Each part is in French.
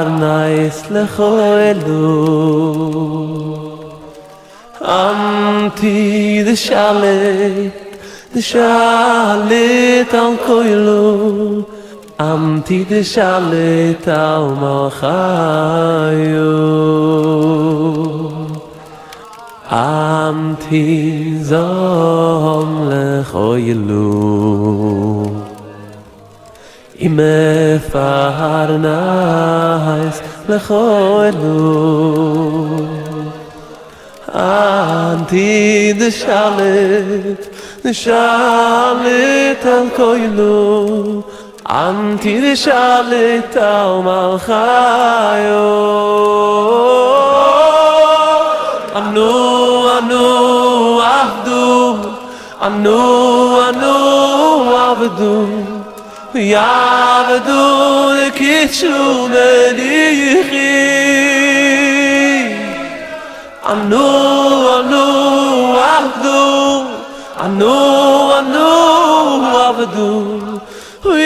Nice lechoelu Amti the shalit al koilu Amti the shalit al malchayu Amti zom lechoelu Ime farnais lechoelu Anti the shalit al koilu Anti the shalit al malchayo Anu avdu Yavdu kitchu medichi Anu avdu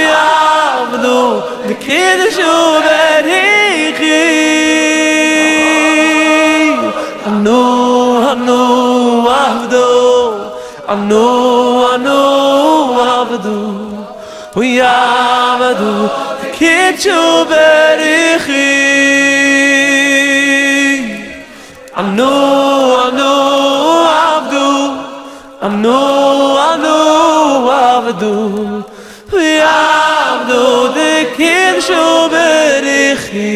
Yavdu kitchu medichi Anu avdu Yavdu kitchu berichi Anu avdu Yavdu kitchu berichi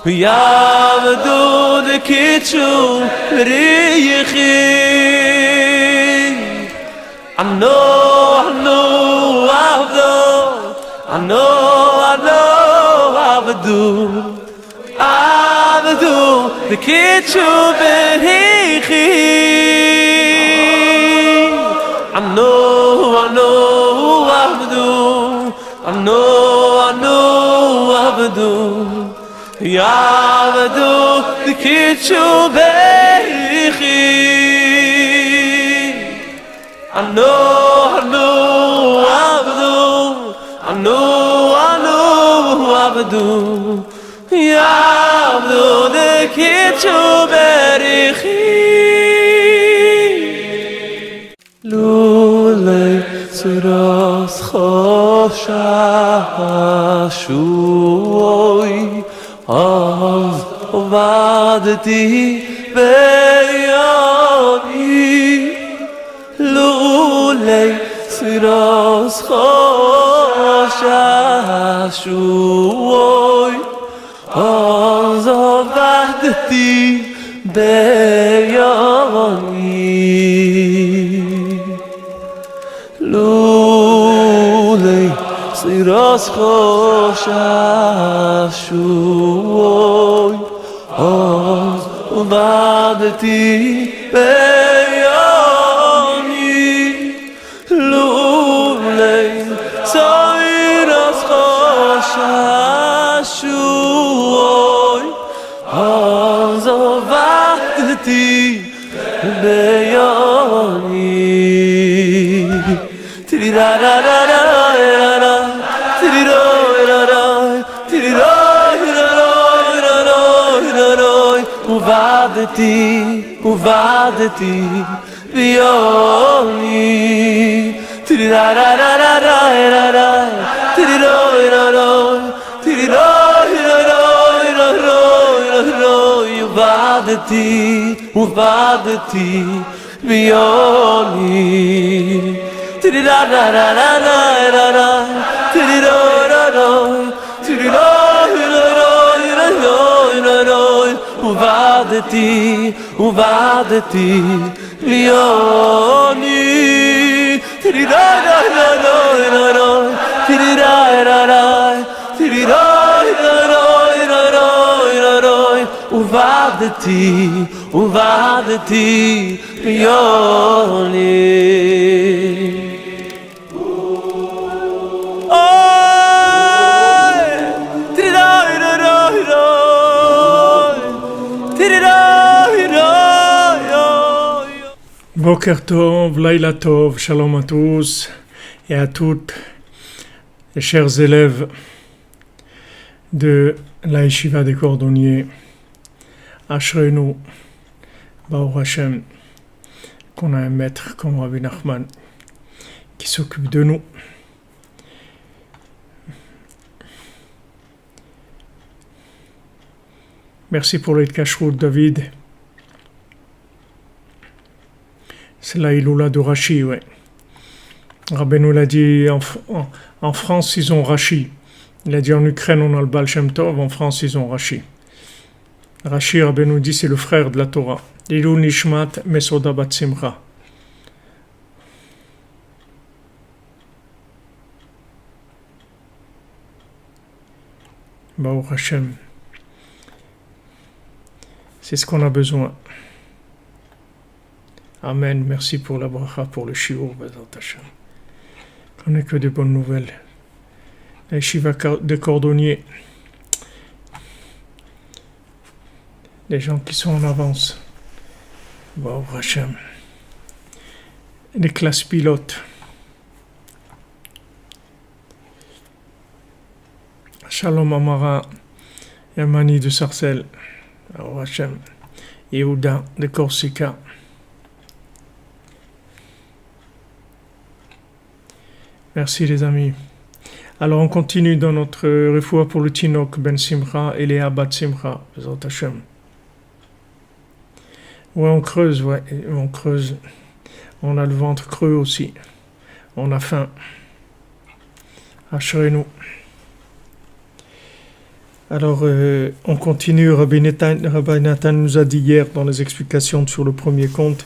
Yavdu the kitchu richi Anu avdu the kitchu richi Anu avdu Yavdu the kitchu berichi Anu avdu Yavdu the kitchu berichi Lulei tzuros choshashuoi Az ovadti beyoni Lulei siros choshashuoi Az ovadti beyoni Lulei siros choshashuoi Az ovadti beyoni Lulei siros choshashuoi Az ovadti beyoni Uvadati biyoni Uvadati biyoni Uvadati ועדתי ובעדתי ליוני תיריראי ראי ראי ראי תיריראי ראי תיריראי ראי ראי ראי ובעדתי ליוני Boker Tov, Laila Tov, Shalom à tous et à toutes les chers élèves de la Yeshiva des Cordonniers. Ashrenu, Baruch Hashem, qu'on a un maître comme Rabbi Nachman qui s'occupe de nous. Merci pour l'aide Kashrut, David. C'est la Iloula de Rashi, ouais. Rabbeinu l'a dit, en France, ils ont Rashi. Il a dit en Ukraine, on a le Baal Shem Tov, en France, ils ont Rashi. Rashi, Rabbeinu dit, c'est le frère de la Torah. Ilou Nishmat Mesoda Bat Simcha. Baruch Hashem. C'est ce qu'on a besoin. Amen. Merci pour la bracha, pour le shiur, Bezat Hashem. On n'est que des bonnes nouvelles. La yeshiva des cordonniers. Les gens qui sont en avance. Baruch Hashem. Les classes pilotes. Shalom Amara. Yamani de Sarcelles. Baruch Hashem. Yehuda de Corsica. Merci les amis. Alors on continue dans notre refoua pour le Tinok Ben Simcha et les Bat Simcha. Bezat Hashem. Ouais, on creuse. On a le ventre creux aussi. On a faim. Ashrenu. Alors on continue. Rabbi Nathan nous a dit hier dans les explications sur le premier conte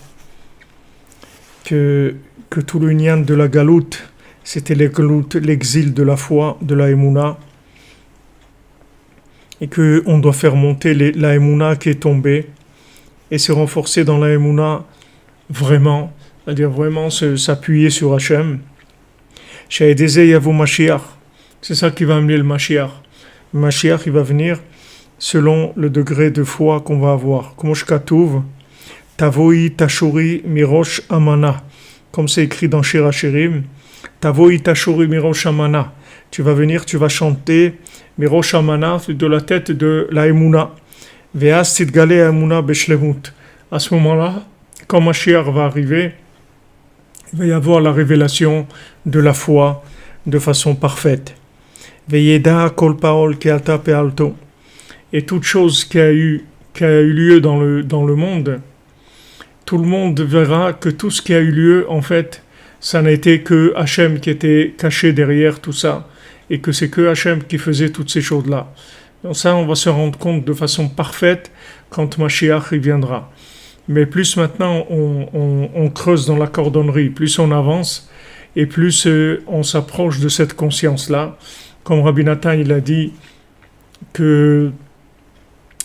que tout le nyan de la galoute, c'était l'exil de la foi, de la Emouna, et qu'on doit faire monter la Emouna qui est tombée et se renforcer dans la Emouna vraiment, c'est-à-dire vraiment s'appuyer sur Hachem. Shaedeze Yavo Mashiach, c'est ça qui va amener le Mashiach. Le Mashiach, il va venir selon le degré de foi qu'on va avoir. Comme Shkatouv, Tavoi Tashuri Mirosh Amana, comme c'est écrit dans Shir HaShirim. Tavoi Tashuri Mirosh Amana. Tu vas venir, tu vas chanter Mirosh Amana de la tête de la Emouna. Ve'as Tidgale Emouna Beshlemut. À ce moment-là, quand Mashiach va arriver, il va y avoir la révélation de la foi de façon parfaite. Ve'yeda Kol Paol Ke'ata Pe'alto. Et toute chose qui a eu lieu dans le monde, tout le monde verra que tout ce qui a eu lieu, en fait, ça n'a été que Hachem qui était caché derrière tout ça, et que c'est que Hachem qui faisait toutes ces choses-là. Donc ça, on va se rendre compte de façon parfaite quand Mashiach y viendra. Mais plus maintenant on creuse dans la cordonnerie, plus on avance, et plus on s'approche de cette conscience-là. Comme Rabbi Nathan, il a dit que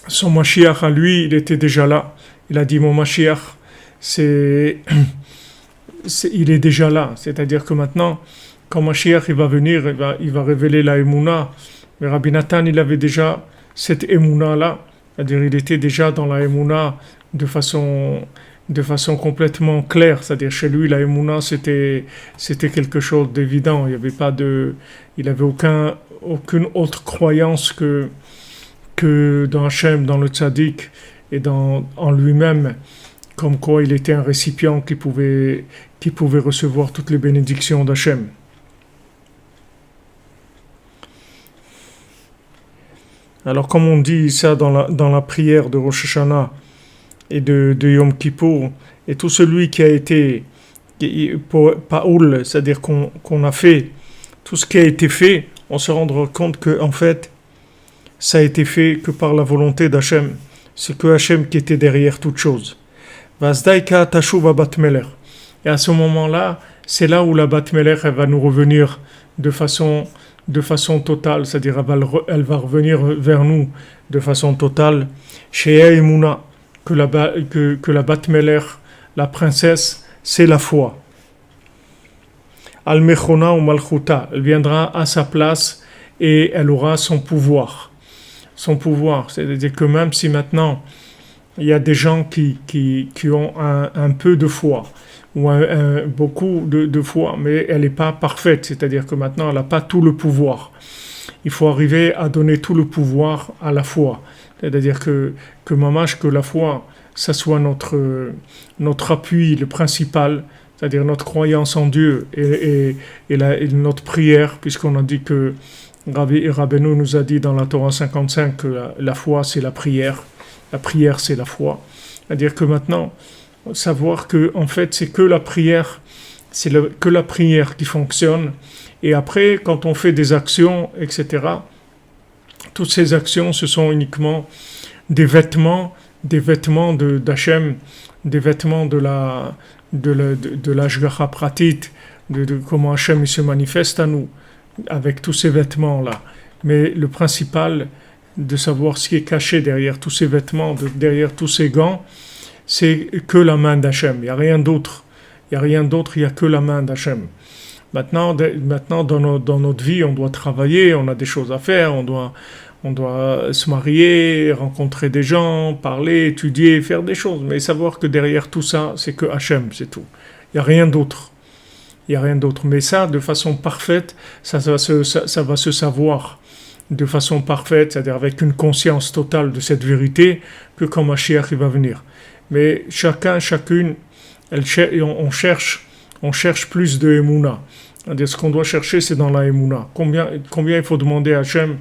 son Mashiach à lui, il était déjà là. Il a dit, mon Mashiach, il est déjà là, c'est-à-dire que maintenant, quand Mashiach il va venir, il va révéler la Emouna. Mais Rabbi Nathan, il avait déjà cette Emouna-là, c'est-à-dire il était déjà dans la Emouna de façon complètement claire, c'est-à-dire chez lui, la Emouna, c'était quelque chose d'évident, il avait aucune autre croyance que dans Hachem, dans le Tzaddik et en lui-même, comme quoi il était un récipient qui pouvait recevoir toutes les bénédictions d'Hachem. Alors comme on dit ça dans la prière de Rosh Hashanah et de Yom Kippour, et tout celui qui a été Paoul, c'est-à-dire qu'on a fait tout ce qui a été fait, on se rendra compte que en fait ça a été fait que par la volonté d'Hachem. c'est que Hachem qui était derrière toute chose. Vazdaika tashuva batmeler. Et à ce moment-là, c'est là où la batmeler elle va nous revenir de façon totale, c'est-à-dire elle va revenir vers nous de façon totale. Chez Emouna, que la batmeler, la princesse, c'est la foi. Al-Mechona ou Malchuta, elle viendra à sa place et elle aura son pouvoir. Son pouvoir, c'est-à-dire que même si maintenant il y a des gens qui ont un peu de foi ou beaucoup de foi, mais elle n'est pas parfaite, c'est-à-dire que maintenant elle n'a pas tout le pouvoir. Il faut arriver à donner tout le pouvoir à la foi, c'est-à-dire que mamash, que la foi, ça soit notre appui, le principal, c'est-à-dire notre croyance en Dieu et notre prière, puisqu'on a dit que Rabbeinu nous a dit dans la Torah 55 que la foi c'est la prière c'est la foi. C'est-à-dire que maintenant, savoir que en fait c'est que la prière, que la prière qui fonctionne. Et après, quand on fait des actions, etc., toutes ces actions, ce sont uniquement des vêtements d'Hachem, des vêtements de l'Ashgacha Pratit, de comment Hachem se manifeste à nous, avec tous ces vêtements-là. Mais le principal, de savoir ce qui est caché derrière tous ces vêtements, derrière tous ces gants, c'est que la main d'Hachem. Il n'y a rien d'autre. Il n'y a que la main d'Hachem. Maintenant dans notre vie, on doit travailler, on a des choses à faire, on doit se marier, rencontrer des gens, parler, étudier, faire des choses. Mais savoir que derrière tout ça, c'est que Hachem, c'est tout. Il n'y a rien d'autre. Mais ça, de façon parfaite, ça va se savoir de façon parfaite, c'est-à-dire avec une conscience totale de cette vérité, que quand Mashiach il va venir. Mais chacune, on cherche plus de Emouna. C'est-à-dire ce qu'on doit chercher, c'est dans la Emouna. Combien il faut demander à Hachem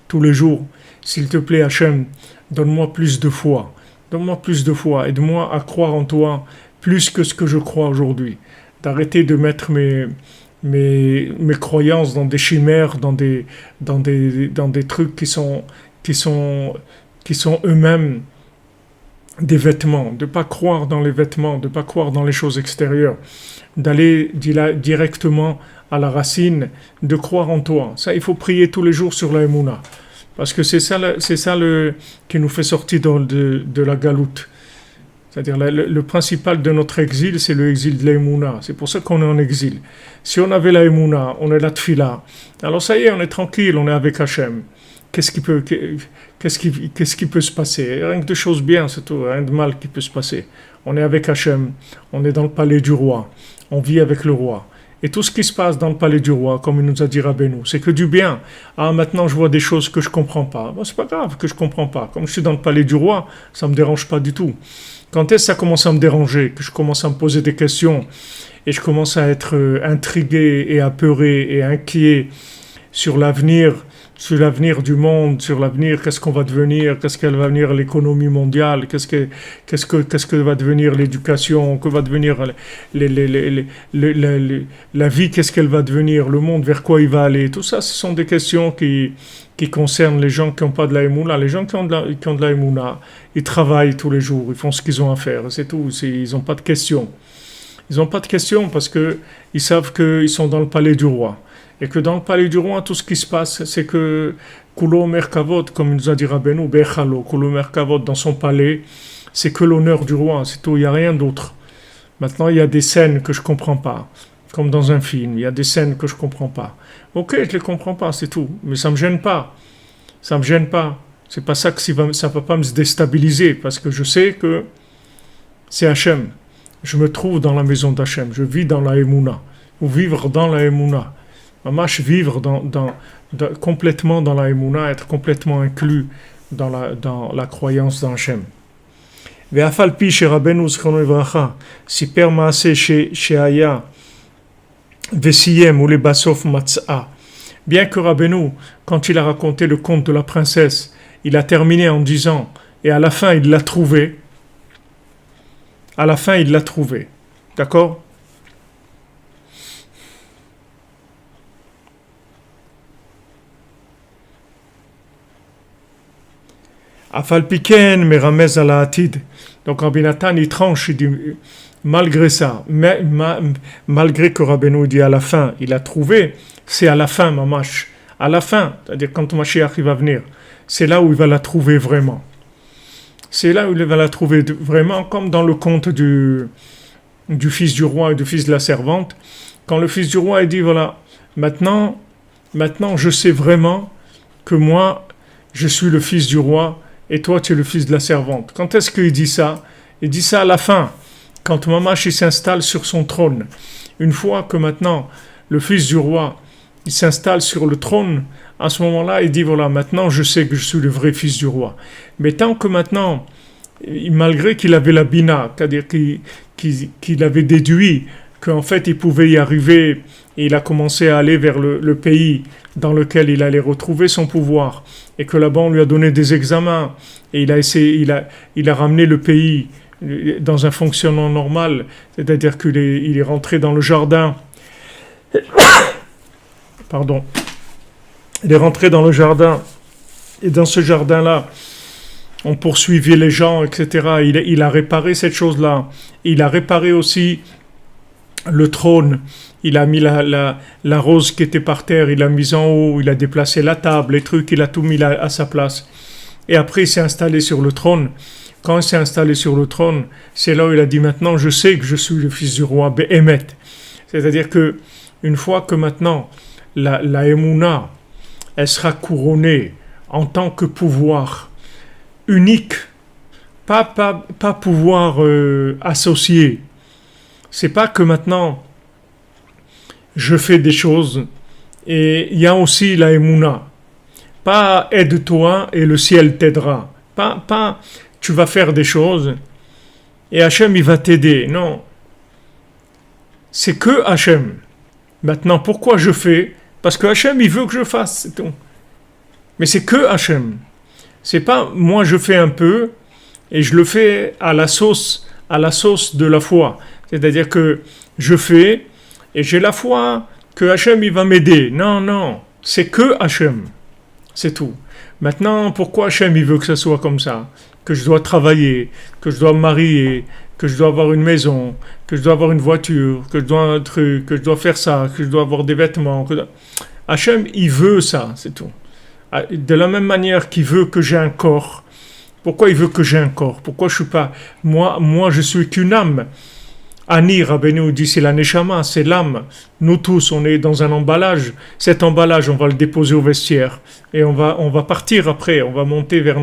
tous les jours, s'il te plaît Hachem, donne-moi plus de foi. Aide-moi à croire en toi plus que ce que je crois aujourd'hui. D'arrêter de mettre mes croyances dans des chimères, dans des trucs qui sont eux-mêmes des vêtements, de ne pas croire dans les vêtements, de ne pas croire dans les choses extérieures, d'aller directement à la racine, de croire en toi. Ça, il faut prier tous les jours sur la Emouna, parce que c'est ça qui nous fait sortir de la galoute. C'est-à-dire le principal de notre exil, c'est le exil de l'Emouna. C'est pour ça qu'on est en exil. Si on avait la Emouna, on est la Tfila, alors ça y est, on est tranquille, on est avec Hachem. Qu'est-ce qui peut se passer? Rien que de choses bien, c'est tout, rien de mal qui peut se passer. On est avec Hachem, on est dans le palais du roi, on vit avec le roi. Et tout ce qui se passe dans le palais du roi, comme il nous a dit Rabbeinu, c'est que du bien. Ah, maintenant je vois des choses que je ne comprends pas. Bon, c'est pas grave que je ne comprends pas. Comme je suis dans le palais du roi, ça ne me dérange pas du tout. Quand est-ce que ça commence à me déranger, que je commence à me poser des questions et je commence à être intrigué et apeuré et inquiet sur l'avenir du monde, sur l'avenir, qu'est-ce qu'on va devenir, qu'est-ce qu'elle va devenir l'économie mondiale, qu'est-ce que va devenir l'éducation, que va devenir la vie, qu'est-ce qu'elle va devenir, le monde, vers quoi il va aller. Tout ça, ce sont des questions qui concernent les gens qui n'ont pas de la Emouna. Les gens qui ont de la Emouna, ils travaillent tous les jours, ils font ce qu'ils ont à faire, c'est tout, ils n'ont pas de questions. Ils n'ont pas de questions parce qu'ils savent qu'ils sont dans le palais du roi. Et que dans le palais du roi, tout ce qui se passe, c'est que Kulo Merkavod, comme il nous a dit Rabbeinu, Bechalo, Kulo Merkavod, dans son palais, c'est que l'honneur du roi, c'est tout, il n'y a rien d'autre. Maintenant, il y a des scènes que je ne comprends pas, comme dans un film, il y a des scènes que je ne comprends pas. Ok, je ne les comprends pas, c'est tout, mais ça ne me gêne pas. Ça ne me gêne pas. C'est pas ça que ça ne va pas me déstabiliser, parce que je sais que c'est Hachem. Je me trouve dans la maison d'Hachem, je vis dans la Emouna, ou vivre dans la Emouna. Mamash, vivre complètement dans la Emouna, être complètement inclus dans la croyance dans Hachem. Ve'afal pi chez Rabbeinu Zichrono Livracha, siper maaseh she'aya ve'siyem ou les basof matzah. Bien que Rabbeinu, quand il a raconté le conte de la princesse, il a terminé en disant, et à la fin il l'a trouvé. D'accord? Afal piken meramez ala atid. Donc Rabbi Nathan, il tranche, il dit, malgré ça, malgré que Rabbeinu dit à la fin, il a trouvé, c'est à la fin, mamash, à la fin, c'est-à-dire quand Mashiach va venir, c'est là où il va la trouver vraiment. C'est là où il va la trouver vraiment, comme dans le conte du fils du roi et du fils de la servante. Quand le fils du roi, il dit, voilà, maintenant, je sais vraiment que moi, je suis le fils du roi et toi, tu es le fils de la servante. Quand est-ce qu'il dit ça? Il dit ça à la fin, quand Mamash il s'installe sur son trône. Une fois que maintenant, le fils du roi, il s'installe sur le trône, à ce moment-là, il dit, voilà, maintenant, je sais que je suis le vrai fils du roi. Mais tant que maintenant, malgré qu'il avait la bina, c'est-à-dire qu'il avait déduit qu'en fait, il pouvait y arriver, et il a commencé à aller vers le pays dans lequel il allait retrouver son pouvoir, et que là-bas, on lui a donné des examens, et il a ramené le pays dans un fonctionnement normal, c'est-à-dire qu'il est rentré dans le jardin. Pardon. Il est rentré dans le jardin, et dans ce jardin-là, on poursuivait les gens, etc. Il a réparé cette chose-là. Il a réparé aussi le trône. Il a mis la rose qui était par terre, il l'a mise en haut, il a déplacé la table, les trucs, il a tout mis à sa place. Et après, il s'est installé sur le trône. Quand il s'est installé sur le trône, c'est là où il a dit, maintenant, je sais que je suis le fils du roi, Be'emet. C'est-à-dire que une fois que maintenant, la Emouna, elle sera couronnée en tant que pouvoir unique, pas pouvoir associé. C'est pas que maintenant je fais des choses et il y a aussi la Emouna. Pas aide-toi et le ciel t'aidera. Pas tu vas faire des choses et Hachem il va t'aider. Non. C'est que Hachem. Maintenant, pourquoi je fais? Parce que Hachem il veut que je fasse, c'est tout. Mais c'est que Hachem. C'est pas moi je fais un peu et je le fais à la sauce de la foi. C'est-à-dire que je fais et j'ai la foi que Hachem il va m'aider. Non, c'est que Hachem. C'est tout. Maintenant, pourquoi Hachem il veut que ça soit comme ça? Que je dois travailler, que je dois me marier, que je dois avoir une maison, que je dois avoir une voiture, que je dois un truc, que je dois faire ça, que je dois avoir des vêtements. Hachem, il veut ça, c'est tout. De la même manière qu'il veut que j'ai un corps. Pourquoi il veut que j'ai un corps? Pourquoi je suis pas... Moi, je suis qu'une âme. Ani, Rabbeinu dit, c'est la Neshama, c'est l'âme. Nous tous, on est dans un emballage. Cet emballage, on va le déposer au vestiaire. Et on va partir après. On va monter vers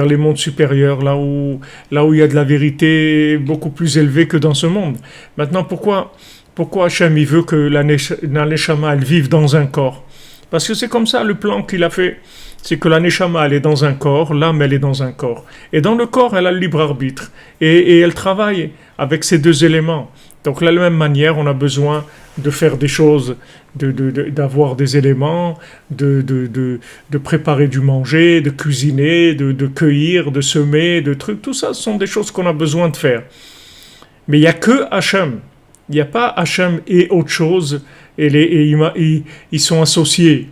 les mondes supérieurs, là où il y a de la vérité beaucoup plus élevée que dans ce monde. Maintenant, pourquoi Hachem, il veut que la Neshama, elle vive dans un corps? Parce que c'est comme ça le plan qu'il a fait. C'est que la Neshama, elle est dans un corps, l'âme, elle est dans un corps. Et dans le corps, elle a le libre arbitre. Et elle travaille avec ces deux éléments. Donc, de la même manière, on a besoin de faire des choses, d'avoir des éléments, de préparer du manger, de cuisiner, de cueillir, de semer, de trucs. Tout ça, ce sont des choses qu'on a besoin de faire. Mais il n'y a que Hachem. Il n'y a pas Hachem et autre chose, et ils sont associés,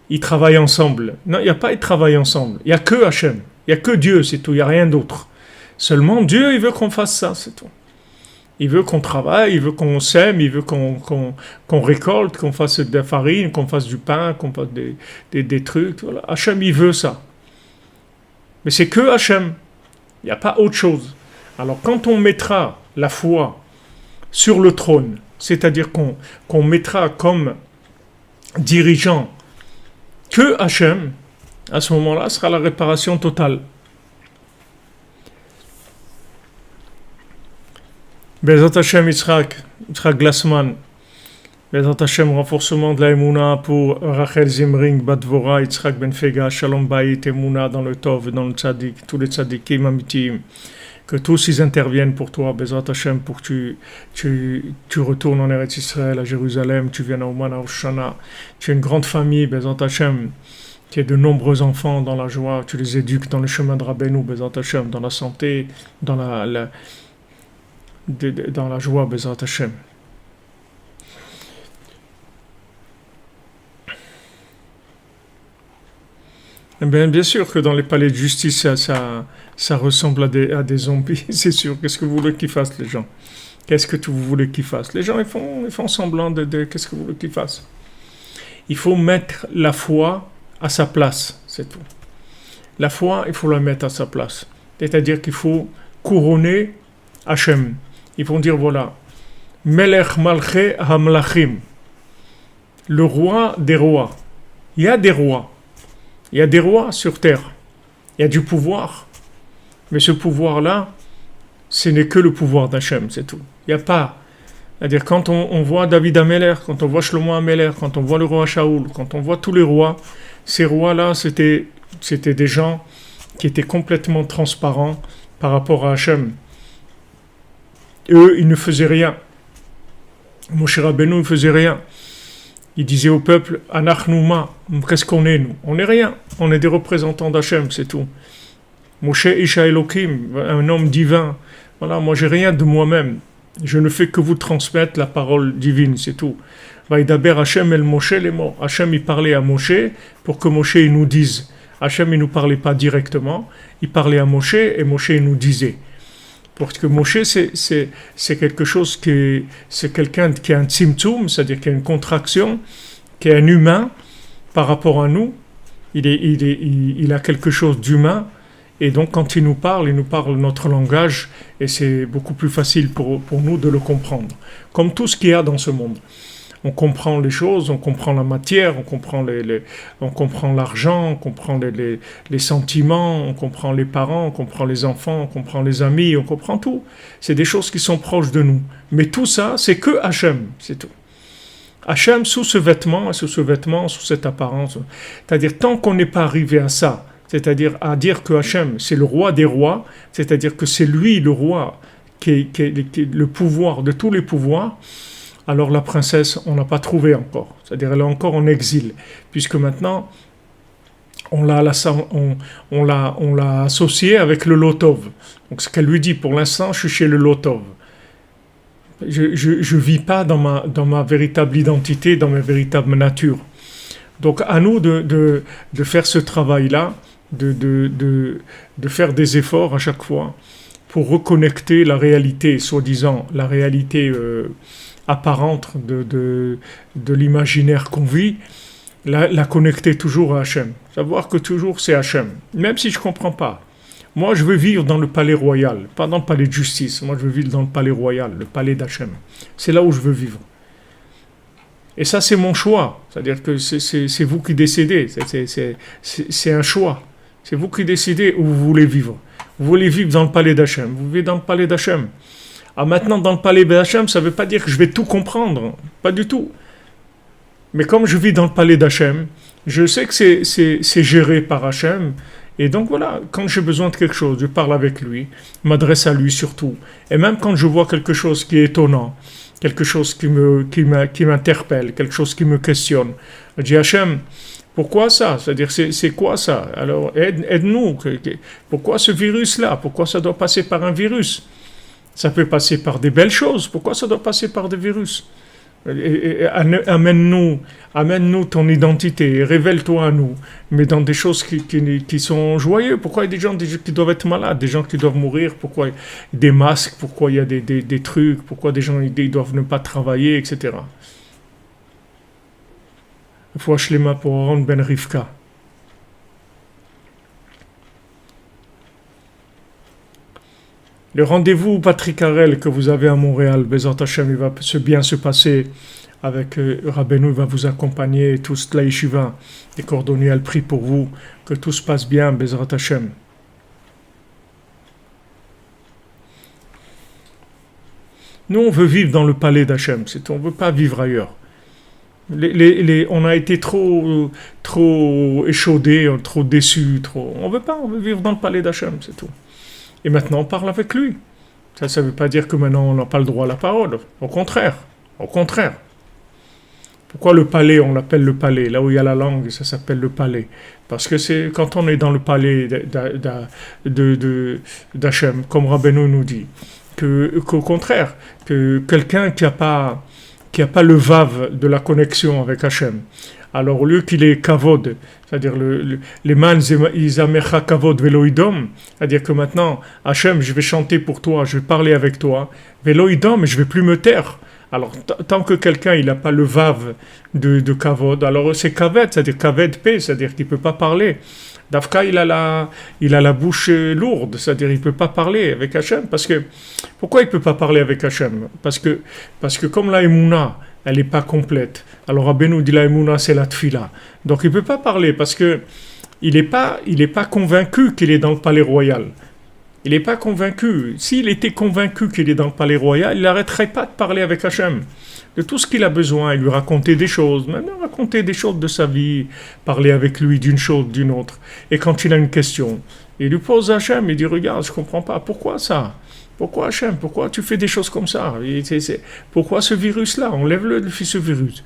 ils travaillent ensemble. Non, il n'y a pas de travail ensemble. Il n'y a que Hachem, il n'y a que Dieu, c'est tout, il n'y a rien d'autre. Seulement Dieu, il veut qu'on fasse ça, c'est tout. Il veut qu'on travaille, il veut qu'on sème, il veut qu'on récolte, qu'on fasse de la farine, qu'on fasse du pain, qu'on fasse des trucs. Voilà. Hachem, il veut ça. Mais c'est que Hachem, il n'y a pas autre chose. Alors quand on mettra la foi sur le trône, c'est-à-dire qu'on mettra comme dirigeant que Hachem, à ce moment-là, sera la réparation totale. Bezat Hachem Yitzhak Glassman, Bezat Hachem renforcement de la Emouna pour Rachel Zimring, Batvora, Yitzhak Ben Fega, Shalom Bayit, Emouna dans le Tov, dans le Tzadik, tous les Tzadikim, Amitim. Que tous ils interviennent pour toi, Bezrat Hashem, pour que tu retournes en Eretz Israël, à Jérusalem, tu viennes à Ouman, à Oshana. Tu es une grande famille, Bezrat Hashem, tu as de nombreux enfants dans la joie, tu les éduques dans le chemin de Rabbeinu, Bezrat Hashem, dans la santé, dans la joie, Bezrat Hashem. Bien sûr que dans les palais de justice, ça ressemble à des zombies, c'est sûr. Qu'est-ce que vous voulez qu'ils fassent, les gens? Qu'est-ce que vous voulez qu'ils fassent? Les gens, ils font semblant qu'est-ce que vous voulez qu'ils fassent? Il faut mettre la foi à sa place, c'est tout. La foi, il faut la mettre à sa place. C'est-à-dire qu'il faut couronner Hachem. Ils vont dire, voilà, Melech Malche Hamlachim, le roi des rois. Il y a des rois. Il y a des rois sur terre. Il y a du pouvoir. Mais ce pouvoir-là, ce n'est que le pouvoir d'Hachem, c'est tout. Il n'y a pas. C'est-à-dire, quand on voit David Ameler, quand on voit Shlomo Ameler, quand on voit le roi Shaoul, quand on voit tous les rois, ces rois-là, c'était des gens qui étaient complètement transparents par rapport à Hachem. Eux, ils ne faisaient rien. Moshe Rabbeinu ne faisait rien. Il disait au peuple, Anachnouma, qu'est-ce qu'on est, nous? On n'est rien. On est des représentants d'Hachem, c'est tout. Moshe Isha Elohim, un homme divin. Voilà, moi, j'ai rien de moi-même. Je ne fais que vous transmettre la parole divine, c'est tout. Vaïdaber Hachem el Moshe les mots. Hachem, il parlait à Moshe pour que Moshe il nous dise. Hachem, il ne nous parlait pas directement. Il parlait à Moshe et Moshe il nous disait. Parce que Moshe, c'est quelque chose c'est quelqu'un qui a un tzimtzum, c'est-à-dire qui a une contraction, qui est un humain par rapport à nous. Il a quelque chose d'humain. Et donc, quand il nous parle notre langage, et c'est beaucoup plus facile pour nous de le comprendre. Comme tout ce qu'il y a dans ce monde. On comprend les choses, on comprend la matière, on comprend on comprend l'argent, on comprend les sentiments, on comprend les parents, on comprend les enfants, on comprend les amis, on comprend tout. C'est des choses qui sont proches de nous. Mais tout ça, c'est que Hachem, c'est tout. Hachem sous ce vêtement, sous cette apparence. C'est-à-dire, tant qu'on n'est pas arrivé à ça, c'est-à-dire à dire que Hachem, c'est le roi des rois, c'est-à-dire que c'est lui le roi qui est le pouvoir de tous les pouvoirs, alors la princesse, on n'a pas trouvé encore. C'est-à-dire elle est encore en exil, puisque maintenant, on l'a associée avec le Lotov. Donc ce qu'elle lui dit, pour l'instant, je suis chez le Lotov. Je vis pas dans ma véritable identité, dans ma véritable nature. Donc à nous de faire ce travail-là, de faire des efforts à chaque fois pour reconnecter la réalité, soi-disant, la réalité apparente de l'imaginaire qu'on vit, la connecter toujours à Hachem. Savoir que toujours c'est Hachem, même si je ne comprends pas. Moi, je veux vivre dans le palais royal, pas dans le palais de justice. Moi, je veux vivre dans le palais royal, le palais d'Hachem. C'est là où je veux vivre. Et ça, c'est mon choix. C'est-à-dire que c'est vous qui décidez. C'est un choix. C'est vous qui décidez où vous voulez vivre. Vous voulez vivre dans le palais d'Hachem. Vous vivez dans le palais d'Hachem. Ah, maintenant, dans le palais d'Hachem, ça ne veut pas dire que je vais tout comprendre. Pas du tout. Mais comme je vis dans le palais d'Hachem, je sais que c'est géré par Hachem. Et donc voilà, quand j'ai besoin de quelque chose, je parle avec lui, je m'adresse à lui surtout. Et même quand je vois quelque chose qui est étonnant, quelque chose qui m'interpelle, quelque chose qui me questionne, je dis Hachem, pourquoi ça? C'est-à-dire, c'est quoi ça? Alors, aide-nous. Pourquoi ce virus-là? Pourquoi ça doit passer par un virus? Ça peut passer par des belles choses. Pourquoi ça doit passer par des virus? Amène-nous ton identité, révèle-toi à nous, mais dans des choses qui sont joyeuses. Pourquoi il y a des gens qui doivent être malades, des gens qui doivent mourir, pourquoi des masques, pourquoi il y a des trucs, pourquoi des gens ils doivent ne pas travailler, etc. Faut Shlema pour Aaron Ben Rivka. Le rendez-vous Patrick Harel que vous avez à Montréal, Bezat Hashem, il va bien se passer avec Rabbeinu, il va vous accompagner, tous la yeshiva, les cordonniers, elle prie pour vous, que tout se passe bien, Bezat Hashem. Nous, on veut vivre dans le palais d'Hachem, c'est tout, on ne veut pas vivre ailleurs. On a été trop échaudés, trop déçus, on veut pas, on veut vivre dans le palais d'Hachem, c'est tout. Et maintenant, on parle avec lui. Ça ne veut pas dire que maintenant, on n'a pas le droit à la parole. Au contraire. Pourquoi le palais, on l'appelle le palais? Là où il y a la langue, ça s'appelle le palais. Parce que c'est quand on est dans le palais d'Hachem, comme Rabbeinu nous dit, qu'au contraire, que quelqu'un qui n'a pas qui a pas le vav de la connexion avec Hachem. Alors au lieu qu'il ait kavod, c'est-à-dire les man ils amecha kavod veloidom, c'est-à-dire que maintenant Hachem, je vais chanter pour toi, je vais parler avec toi, veloidom, je vais plus me taire. Alors tant que quelqu'un il n'a pas le vav de kavod, alors c'est kaved, c'est-à-dire kaved p, c'est-à-dire qu'il peut pas parler. Dafka il a la bouche lourde, c'est-à-dire il peut pas parler avec Hachem parce que pourquoi il peut pas parler avec Hachem? Parce que comme la Emouna elle n'est pas complète. Alors Rabbeinu dit la Emouna c'est la tfila. Donc il peut pas parler parce que il est pas convaincu qu'il est dans le palais royal. Il n'est pas convaincu. S'il était convaincu qu'il est dans le palais royal, il n'arrêterait pas de parler avec Hachem. De tout ce qu'il a besoin, il lui raconter des choses, même raconter des choses de sa vie, parler avec lui d'une chose, d'une autre. Et quand il a une question, il lui pose à Hachem, il dit, regarde, je ne comprends pas, pourquoi ça? Pourquoi Hachem? Pourquoi tu fais des choses comme ça? Pourquoi ce virus-là? Enlève-le, ce virus.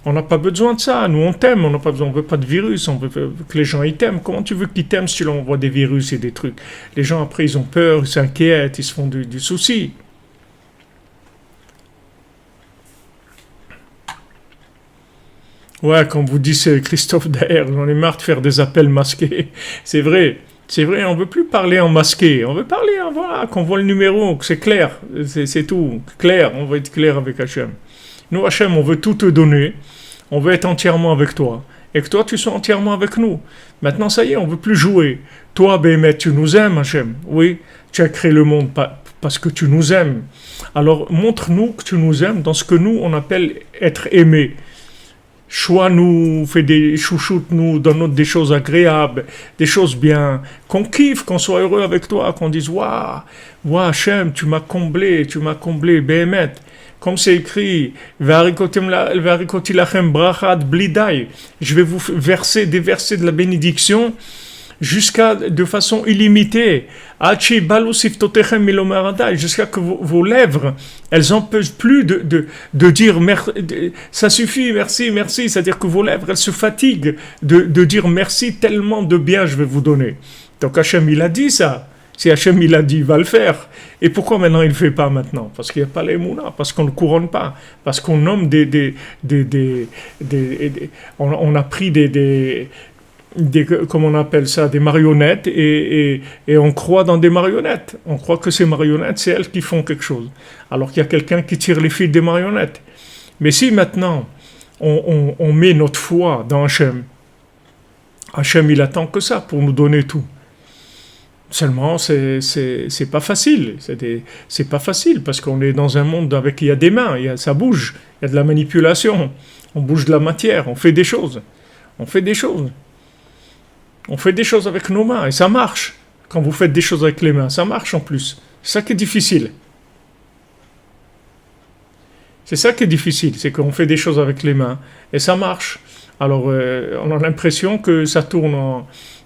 On n'a pas besoin de ça. Nous, on t'aime. On n'a pas besoin. On veut pas de virus. On veut que les gens ils t'aiment. Comment tu veux qu'ils t'aiment si tu leur envoies des virus et des trucs? Les gens après ils ont peur, ils s'inquiètent, ils se font du souci. Ouais, comme vous dites Christophe Daher, j'en ai marre de faire des appels masqués. C'est vrai. C'est vrai, on veut plus parler en masqué. On veut parler, voilà, qu'on voit le numéro, que c'est clair. C'est tout. Clair. On va être clair avec Hachem. Nous, Hachem, on veut tout te donner. On veut être entièrement avec toi. Et que toi, tu sois entièrement avec nous. Maintenant, ça y est, on ne veut plus jouer. Toi, Béhémet, tu nous aimes, Hachem. Oui, tu as créé le monde parce que tu nous aimes. Alors, montre-nous que tu nous aimes dans ce que nous, on appelle être aimé. Choix-nous, fais des chouchoutes-nous, donne-nous des choses agréables, des choses bien, qu'on kiffe, qu'on soit heureux avec toi, qu'on dise « Waouh, Hachem, tu m'as comblé, Béhémet ». Comme c'est écrit, je vais vous verser des versets de la bénédiction de façon illimitée. Jusqu'à que vos lèvres, elles en peuvent plus de dire ça suffit, merci, merci. C'est-à-dire que vos lèvres, elles se fatiguent de dire merci tellement de bien je vais vous donner. Donc Hachem, il a dit ça. Si Hachem il a dit, il va le faire. Et pourquoi maintenant il ne le fait pas maintenant? Parce qu'il n'y a pas l'émouna, parce qu'on ne le couronne pas, parce qu'on nomme on a pris comment on appelle ça, des marionnettes et on croit dans des marionnettes. On croit que ces marionnettes, c'est elles qui font quelque chose. Alors qu'il y a quelqu'un qui tire les fils des marionnettes. Mais si maintenant on met notre foi dans Hachem, Hachem il attend que ça pour nous donner tout. Seulement, c'est pas facile. C'est pas facile parce qu'on est dans un monde avec il y a des mains, ça bouge, il y a de la manipulation, on bouge de la matière, on fait des choses. On fait des choses avec nos mains et ça marche. Quand vous faites des choses avec les mains, ça marche en plus. C'est ça qui est difficile. C'est qu'on fait des choses avec les mains et ça marche. Alors, on a l'impression que ça tourne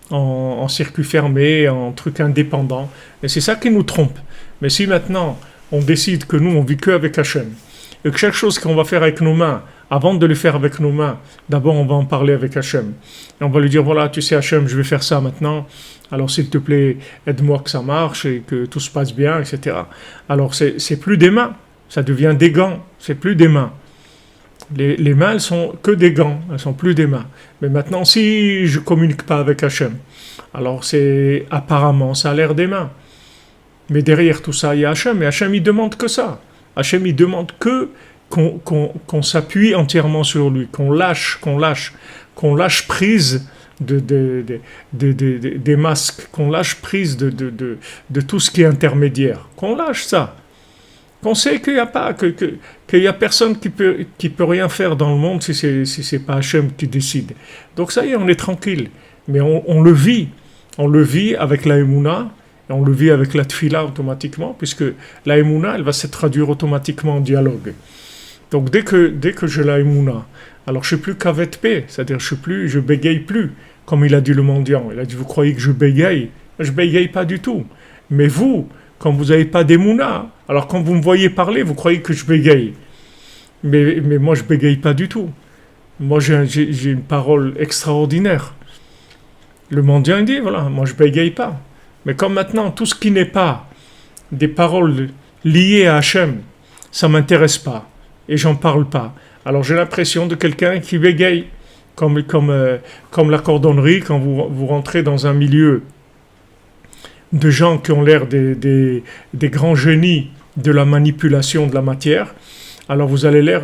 en circuit fermé, en truc indépendant. Et c'est ça qui nous trompe. Mais si maintenant, on décide que nous, on vit que avec Hachem, et que chaque chose qu'on va faire avec nos mains, avant de le faire avec nos mains, d'abord on va en parler avec Hachem. Et on va lui dire, voilà, tu sais Hachem, je vais faire ça maintenant, alors s'il te plaît, aide-moi que ça marche et que tout se passe bien, etc. Alors c'est plus des mains, ça devient des gants, c'est plus des mains. Les mains, elles sont que des gants, elles sont plus des mains. Mais maintenant, si je communique pas avec Hachem, alors apparemment, ça a l'air des mains. Mais derrière tout ça, il y a Hachem, et Hachem, il demande que ça. Hachem, il demande qu'on s'appuie entièrement sur lui, qu'on lâche prise des masques, qu'on lâche prise de tout ce qui est intermédiaire, qu'on lâche ça. Qu'on sait qu'il y a personne qui peut rien faire dans le monde si c'est pas Hachem qui décide. Donc ça y est, on est tranquille. Mais on le vit avec la Emouna, et on le vit avec la Tfila automatiquement, puisque la Emouna, elle va se traduire automatiquement en dialogue. Donc dès que j'ai la Emouna, alors je ne suis plus qu'avec paix, c'est-à-dire je bégaye plus, comme il a dit le mendiant. Il a dit, vous croyez que je bégaye? Je bégaye pas du tout. Mais vous, quand vous n'avez pas d'Emouna, alors quand vous me voyez parler, vous croyez que je bégaye. Mais moi, je bégaye pas du tout. Moi, j'ai une parole extraordinaire. Le mendiant, il dit, voilà, moi, je bégaye pas. Mais comme maintenant, tout ce qui n'est pas des paroles liées à Hachem, ça m'intéresse pas. et j'en parle pas. Alors j'ai l'impression de quelqu'un qui bégaye, comme la cordonnerie, quand vous rentrez dans un milieu de gens qui ont l'air des grands génies de la manipulation de la matière, alors vous avez l'air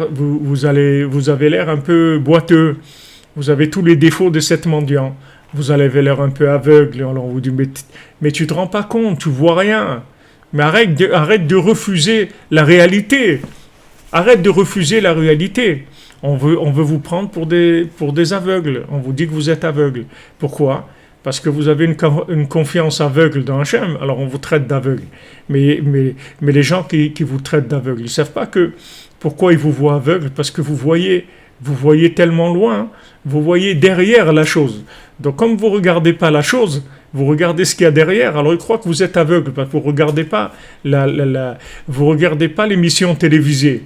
un peu boiteux, vous avez tous les défauts de cet mendiant, vous avez l'air un peu aveugle, alors on vous dit mais tu te rends pas compte, tu vois rien, mais arrête de refuser la réalité, arrête de refuser la réalité. On veut vous prendre pour des aveugles, on vous dit que vous êtes aveugle. Pourquoi ? Parce que vous avez une confiance aveugle dans Hachem, alors on vous traite d'aveugle. Mais les gens qui vous traitent d'aveugle, ils ne savent pas pourquoi ils vous voient aveugle, parce que vous voyez tellement loin, vous voyez derrière la chose. Donc comme vous ne regardez pas la chose, vous regardez ce qu'il y a derrière, alors ils croient que vous êtes aveugle, parce que vous ne regardez pas l'émission télévisée.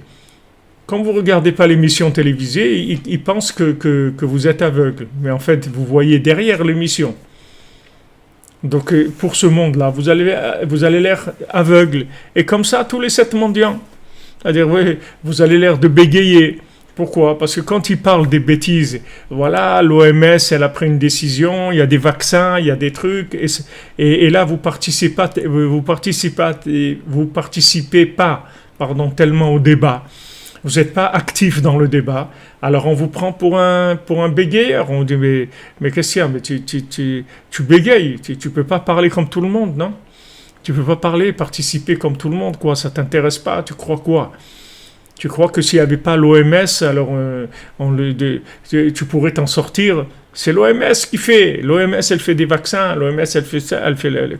Quand vous ne regardez pas l'émission télévisée, ils pensent que vous êtes aveugle. Mais en fait, vous voyez derrière l'émission. Donc, pour ce monde-là, vous allez l'air aveugle. Et comme ça, tous les 7 mendiants. C'est-à-dire, oui, vous allez l'air de bégayer. Pourquoi ? Parce que quand ils parlent des bêtises, voilà, l'OMS, elle a pris une décision, il y a des vaccins, il y a des trucs. Et là, vous participez pas, tellement au débat. Vous n'êtes pas actif dans le débat, alors on vous prend pour un bégayeur. On dit mais qu'est-ce qu'il y a ? Mais tu bégayes, tu peux pas parler comme tout le monde, non ? Tu peux pas participer comme tout le monde, quoi. Ça t'intéresse pas, tu crois quoi ? Tu crois que s'il n'y avait pas l'OMS, alors tu pourrais t'en sortir ? C'est l'OMS qui fait. L'OMS, elle fait des vaccins. L'OMS, elle fait ça.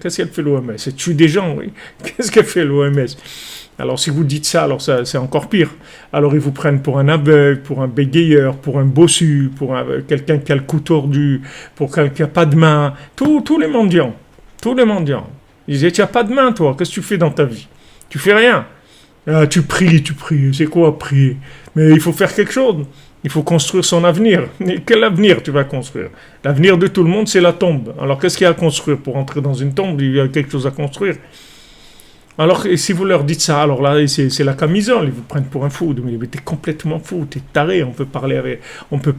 Qu'est-ce qu'elle fait, l'OMS ? Elle tue des gens, oui. Qu'est-ce qu'elle fait, l'OMS ? Alors si vous dites ça, alors ça, c'est encore pire. Alors ils vous prennent pour un aveugle, pour un bégayeur, pour un bossu, pour quelqu'un qui a le cou tordu, pour quelqu'un qui n'a pas de main. Tous les mendiants. Ils disaient, tu n'as pas de main, toi, qu'est-ce que tu fais dans ta vie ? Tu fais rien. Ah, tu pries. C'est quoi prier ? Mais il faut faire quelque chose. Il faut construire son avenir. Et quel avenir tu vas construire ? L'avenir de tout le monde, c'est la tombe. Alors qu'est-ce qu'il y a à construire ? Pour entrer dans une tombe, il y a quelque chose à construire. Alors, si vous leur dites ça, alors là, c'est la camisole, ils vous prennent pour un fou. Mais t'es complètement fou, t'es taré, on peut pas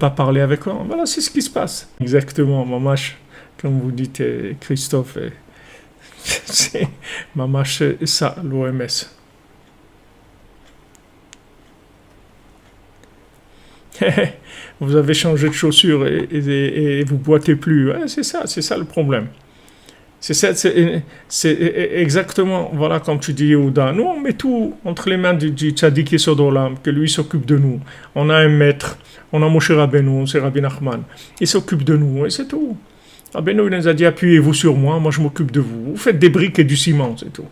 parler avec eux. Voilà, c'est ce qui se passe. Exactement, mamache, comme vous dites, Christophe, c'est mamache, c'est ça, l'OMS. Vous avez changé de chaussures et vous boitez plus. Ouais, c'est ça le problème. C'est exactement, voilà, comme tu dis, Yehuda. Nous, on met tout entre les mains du Tzadik Yesod Olam, que lui s'occupe de nous. On a un maître, on a Moshe Rabbeinu, c'est Rabbi Nachman. Il s'occupe de nous, et c'est tout. Rabbeinu, il nous a dit, appuyez-vous sur moi je m'occupe de vous. Vous faites des briques et du ciment, c'est tout.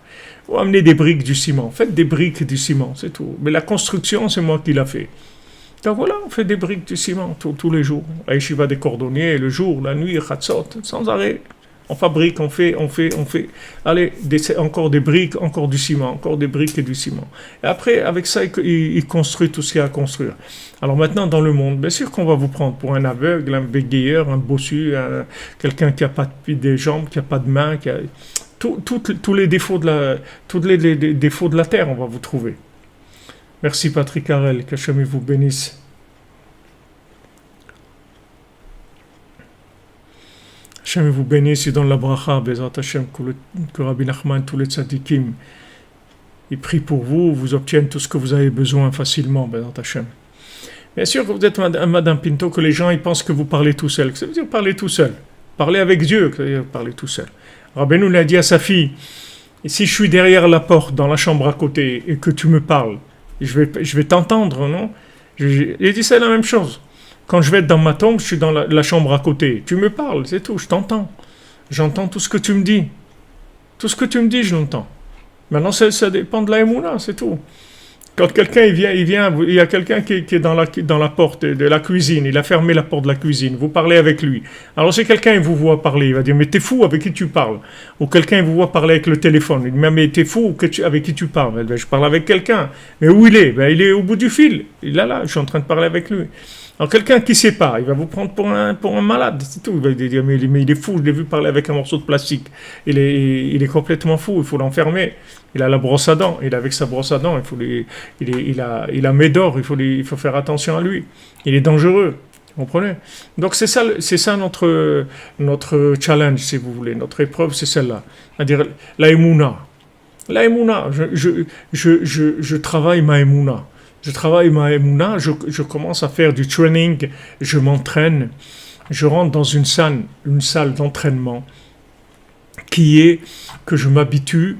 Vous amenez des briques, du ciment. Faites des briques et du ciment, c'est tout. Mais la construction, c'est moi qui l'a fait. Donc voilà, on fait des briques, du ciment, tous les jours. À Yeshiva des cordonniers, le jour, la nuit, Chatzot, sans arrêt. On fabrique, on fait. Allez, encore des briques, encore du ciment, encore des briques et du ciment. Et après, avec ça, il construit tout ce qu'il y a à construire. Alors maintenant, dans le monde, bien sûr qu'on va vous prendre pour un aveugle, un bégayeur, un bossu, quelqu'un qui n'a pas de jambes, qui n'a pas de mains, qui a tous les défauts les défauts de la terre, on va vous trouver. Merci Patrick Harel, qu'Hachem vous bénisse. Hachem vous bénisse et donne la bracha, Bezrat Hachem, que Rabbi Nachman, tous les tzadikim, ils prient pour vous, vous obtiennent tout ce que vous avez besoin facilement, Bezrat Hachem. Bien sûr que vous êtes Madame Pinto, que les gens ils pensent que vous parlez tout seul. Ça veut dire parler tout seul. Parler avec Dieu, ça veut dire parler tout seul. Rabbeinu l'a dit à sa fille, si je suis derrière la porte, dans la chambre à côté, et que tu me parles, je vais t'entendre, non ? Il dit c'est la même chose. Quand je vais être dans ma tombe, je suis dans la chambre à côté. Tu me parles, c'est tout, je t'entends. J'entends tout ce que tu me dis. Tout ce que tu me dis, je l'entends. Maintenant, ça dépend de la émouna, c'est tout. Quand quelqu'un il vient, il y a quelqu'un qui est dans la porte de la cuisine, il a fermé la porte de la cuisine, vous parlez avec lui. Alors si quelqu'un il vous voit parler, il va dire, mais t'es fou, avec qui tu parles ? Ou quelqu'un il vous voit parler avec le téléphone, il dit, mais t'es fou, avec qui tu parles ? Je parle avec quelqu'un. Mais où il est ? Il est au bout du fil. Il est là, je suis en train de parler avec lui. Alors quelqu'un qui ne sait pas, il va vous prendre pour un malade, c'est tout. Il va dire, mais il est fou, je l'ai vu parler avec un morceau de plastique. Il est complètement fou, il faut l'enfermer. Il a la brosse à dents, il est avec sa brosse à dents, il a Médor, il faut faire attention à lui. Il est dangereux, vous comprenez? Donc c'est ça notre challenge, si vous voulez, notre épreuve, c'est celle-là. C'est-à-dire la Emouna. La Emouna, je travaille ma Emouna. Je commence à faire du training, je m'entraîne, je rentre dans une salle d'entraînement qui est que je m'habitue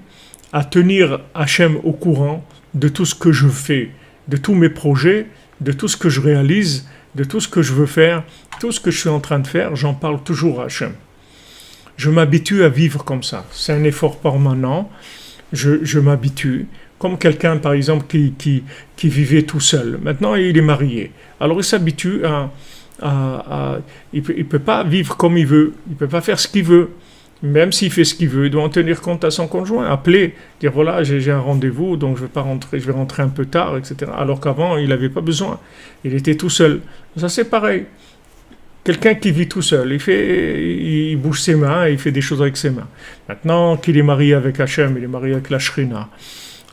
à tenir Hachem au courant de tout ce que je fais, de tous mes projets, de tout ce que je réalise, de tout ce que je veux faire, tout ce que je suis en train de faire, j'en parle toujours à Hachem. Je m'habitue à vivre comme ça. C'est un effort permanent. Je m'habitue. Comme quelqu'un, par exemple, qui vivait tout seul. Maintenant, il est marié. Alors, il s'habitue il peut pas vivre comme il veut. Il peut pas faire ce qu'il veut. Même s'il fait ce qu'il veut, il doit en tenir compte à son conjoint. Appeler, dire voilà, j'ai un rendez-vous, donc je vais rentrer un peu tard, etc. Alors qu'avant, il n'avait pas besoin. Il était tout seul. Ça, c'est pareil. Quelqu'un qui vit tout seul, il bouge ses mains, il fait des choses avec ses mains. Maintenant qu'il est marié avec Hachem, il est marié avec la Shrina,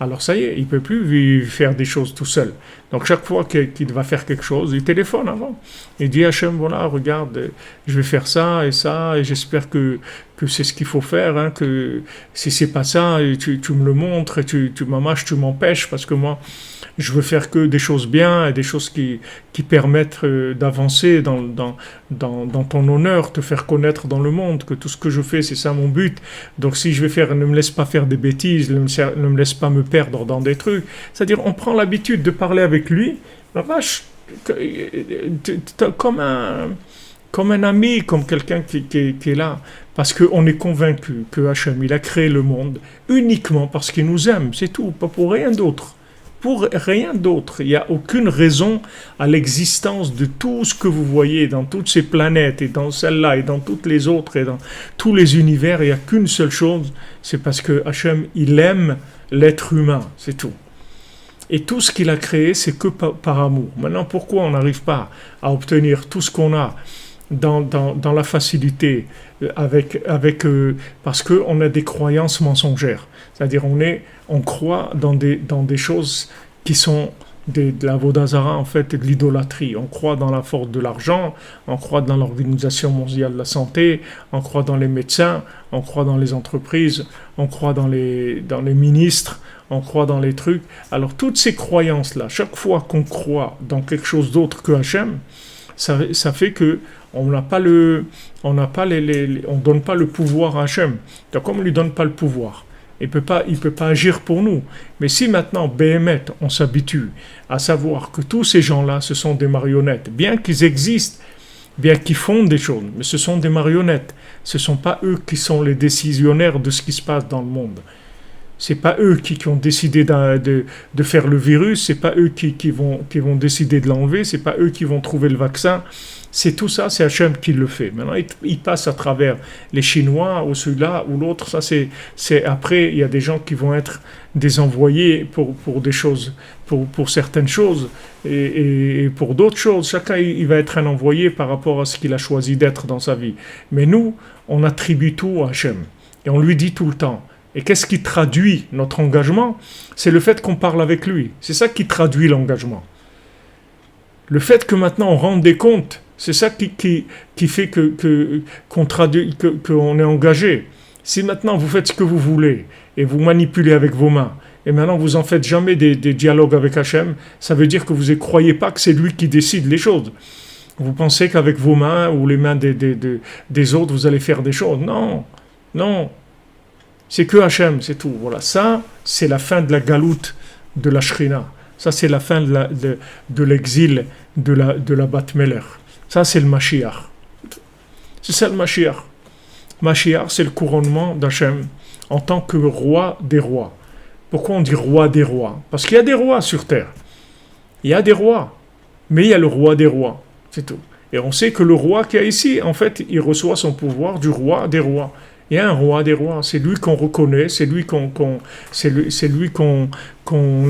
alors ça y est, il ne peut plus faire des choses tout seul. Donc chaque fois qu'il va faire quelque chose, il téléphone avant. Il dit Hachem, voilà, regarde, je vais faire ça, et j'espère que c'est ce qu'il faut faire, hein, que si c'est pas ça, tu me le montres, et tu m'empêches, parce que moi, je veux faire que des choses bien, et des choses qui permettent d'avancer dans ton honneur, te faire connaître dans le monde, que tout ce que je fais, c'est ça mon but. Donc si je vais faire, ne me laisse pas faire des bêtises, ne me laisse pas me perdre dans des trucs. C'est-à-dire, on prend l'habitude de parler avec lui, la vache, comme un ami, comme quelqu'un qui est là, parce qu'on est convaincu que Hachem, il a créé le monde uniquement parce qu'il nous aime, c'est tout, pas pour rien d'autre. Pour rien d'autre. Il n'y a aucune raison à l'existence de tout ce que vous voyez dans toutes ces planètes, et dans celle-là, et dans toutes les autres, et dans tous les univers. Il n'y a qu'une seule chose, c'est parce que Hachem, il aime l'être humain, c'est tout. Et tout ce qu'il a créé, c'est que par amour. Maintenant, pourquoi on n'arrive pas à obtenir tout ce qu'on a dans la facilité, parce qu'on a des croyances mensongères. C'est-à-dire on croit dans des choses qui sont de la Vodazara, en fait, et de l'idolâtrie. On croit dans la force de l'argent, on croit dans l'Organisation mondiale de la santé, on croit dans les médecins, on croit dans les entreprises, on croit dans les ministres, on croit dans les trucs. Alors toutes ces croyances-là, chaque fois qu'on croit dans quelque chose d'autre que Hachem, ça fait que on donne pas le pouvoir à Hachem. Donc comme on lui donne pas le pouvoir, il peut pas agir pour nous. Mais si maintenant, Béhémet, on s'habitue à savoir que tous ces gens-là, ce sont des marionnettes, bien qu'ils existent, bien qu'ils font des choses, mais ce sont des marionnettes. Ce sont pas eux qui sont les décisionnaires de ce qui se passe dans le monde. C'est pas eux qui ont décidé de faire le virus, c'est pas eux qui vont décider de l'enlever, c'est pas eux qui vont trouver le vaccin. C'est tout ça, c'est Hachem qui le fait. Maintenant, il passe à travers les Chinois ou celui-là ou l'autre. Ça, c'est après, il y a des gens qui vont être des envoyés pour des choses, pour certaines choses et pour d'autres choses. Chacun, il va être un envoyé par rapport à ce qu'il a choisi d'être dans sa vie. Mais nous, on attribue tout à Hachem et on lui dit tout le temps. Et qu'est-ce qui traduit notre engagement? C'est le fait qu'on parle avec lui. C'est ça qui traduit l'engagement. Le fait que maintenant on rende des comptes, c'est ça qui fait qu'on traduit, qu'on est engagé. Si maintenant vous faites ce que vous voulez et vous manipulez avec vos mains, et maintenant vous en faites jamais des dialogues avec Hachem, ça veut dire que vous ne croyez pas que c'est lui qui décide les choses. Vous pensez qu'avec vos mains ou les mains des autres, vous allez faire des choses. Non, non. C'est que Hachem, c'est tout. Voilà, ça, c'est la fin de la galoute de la Shrina. Ça, c'est la fin de l'exil de la Bat Meler. Ça, c'est le Mashiach. C'est ça le Mashiach. Mashiach, c'est le couronnement d'Hachem en tant que roi des rois. Pourquoi on dit roi des rois? Parce qu'il y a des rois sur terre. Il y a des rois. Mais il y a le roi des rois. C'est tout. Et on sait que le roi qu'il y a ici, en fait, il reçoit son pouvoir du roi des rois. Il y a un roi des rois, c'est lui qu'on reconnaît, c'est lui qu'on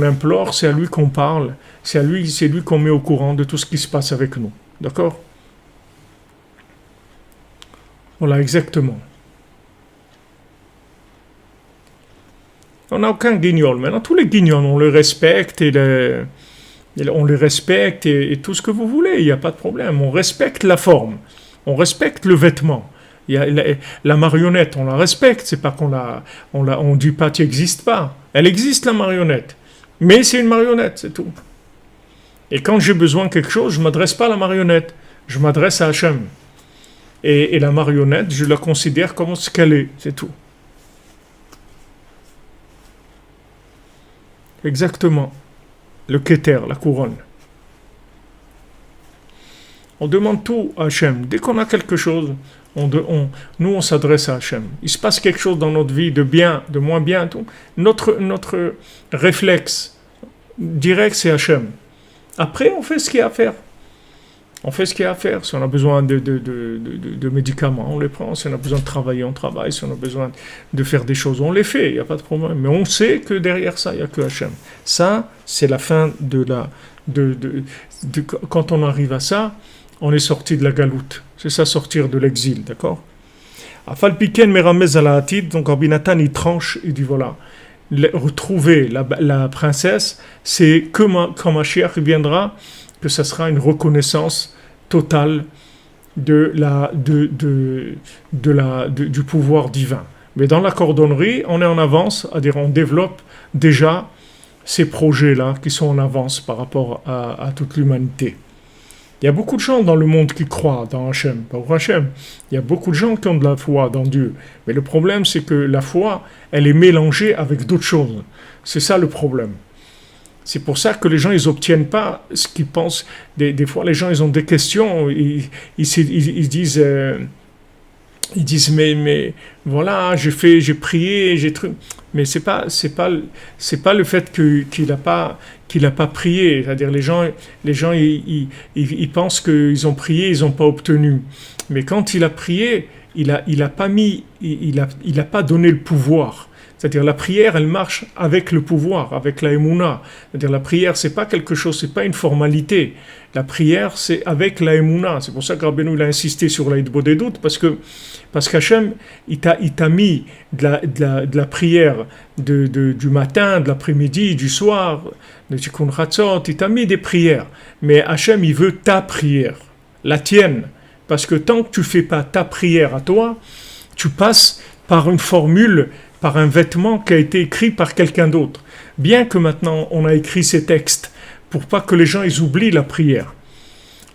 implore, c'est à lui qu'on parle, c'est lui qu'on met au courant de tout ce qui se passe avec nous. D'accord? Voilà, exactement. On n'a aucun guignol. Maintenant, tous les guignols, on les respecte on les respecte et tout ce que vous voulez, il n'y a pas de problème. On respecte la forme, on respecte le vêtement. Il y a la marionnette, on la respecte, c'est pas on dit pas qu'elle n'existe pas. Elle existe la marionnette, mais c'est une marionnette, c'est tout. Et quand j'ai besoin de quelque chose, je ne m'adresse pas à la marionnette, je m'adresse à Hachem. Et la marionnette, je la considère comme ce qu'elle est, c'est tout. Exactement. Le Keter, la couronne. On demande tout à Hachem. Dès qu'on a quelque chose, nous on s'adresse à Hachem. Il se passe quelque chose dans notre vie, de bien, de moins bien, tout. Notre réflexe direct, c'est Hachem. Après, on fait ce qu'il y a à faire. On fait ce qu'il y a à faire. Si on a besoin de médicaments, on les prend. Si on a besoin de travailler, on travaille. Si on a besoin de faire des choses, on les fait. Il n'y a pas de problème. Mais on sait que derrière ça, il n'y a que Hachem. Ça, c'est la fin quand on arrive à ça, on est sorti de la galoute. C'est ça, sortir de l'exil, d'accord? Afal piken meramez à la hatid. Donc Rabbi Nathan, il tranche, il dit voilà. Retrouver la princesse, c'est que quand Mashiach viendra, que ça sera une reconnaissance totale du pouvoir divin. Mais dans la cordonnerie, on est en avance, c'est-à-dire on développe déjà ces projets-là qui sont en avance par rapport à toute l'humanité. Il y a beaucoup de gens dans le monde qui croient dans Hachem, pour Hachem. Il y a beaucoup de gens qui ont de la foi dans Dieu. Mais le problème, c'est que la foi, elle est mélangée avec d'autres choses. C'est ça le problème. C'est pour ça que les gens, ils n'obtiennent pas ce qu'ils pensent. Des fois, les gens, ils ont des questions. Ils disent, mais voilà, j'ai prié, j'ai truc. Mais c'est pas le fait qu'il n'a pas prié. C'est-à-dire les gens ils pensent qu'ils ont prié, ils n'ont pas obtenu. Mais quand il a prié, il a pas donné le pouvoir. C'est-à-dire la prière, elle marche avec le pouvoir, avec la émouna. C'est-à-dire la prière, c'est pas quelque chose, c'est pas une formalité. La prière, c'est avec la émouna. C'est pour ça que Rabbeinu il a insisté sur la Hitbodedut, parce qu'Hachem, il t'a mis de la prière du matin, de l'après-midi, du soir, de Tikkun Chatzot, il t'a mis des prières. Mais Hachem, il veut ta prière, la tienne. Parce que tant que tu fais pas ta prière à toi, tu passes par une formule, par un vêtement qui a été écrit par quelqu'un d'autre. Bien que maintenant on a écrit ces textes pour pas que les gens ils oublient la prière.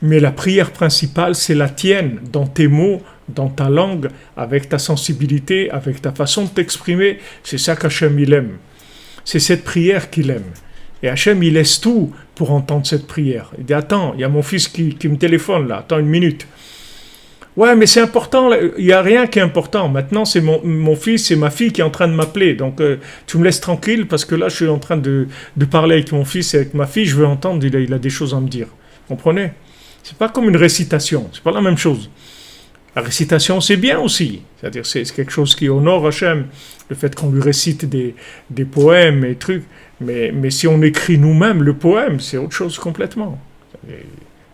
Mais la prière principale, c'est la tienne, dans tes mots, dans ta langue, avec ta sensibilité, avec ta façon de t'exprimer. C'est ça qu'Hachem il aime. C'est cette prière qu'il aime. Et Hachem il laisse tout pour entendre cette prière. Il dit attends, il y a mon fils qui me téléphone là, attends une minute. Ouais, mais c'est important, il n'y a rien qui est important. Maintenant, c'est mon fils, c'est ma fille qui est en train de m'appeler. Donc, tu me laisses tranquille parce que là, je suis en train de parler avec mon fils et avec ma fille. Je veux entendre, il a des choses à me dire. Vous comprenez? C'est pas comme une récitation, c'est pas la même chose. La récitation, c'est bien aussi. C'est-à-dire, c'est quelque chose qui honore Hachem. Le fait qu'on lui récite des poèmes et trucs. Mais si on écrit nous-mêmes le poème, c'est autre chose complètement.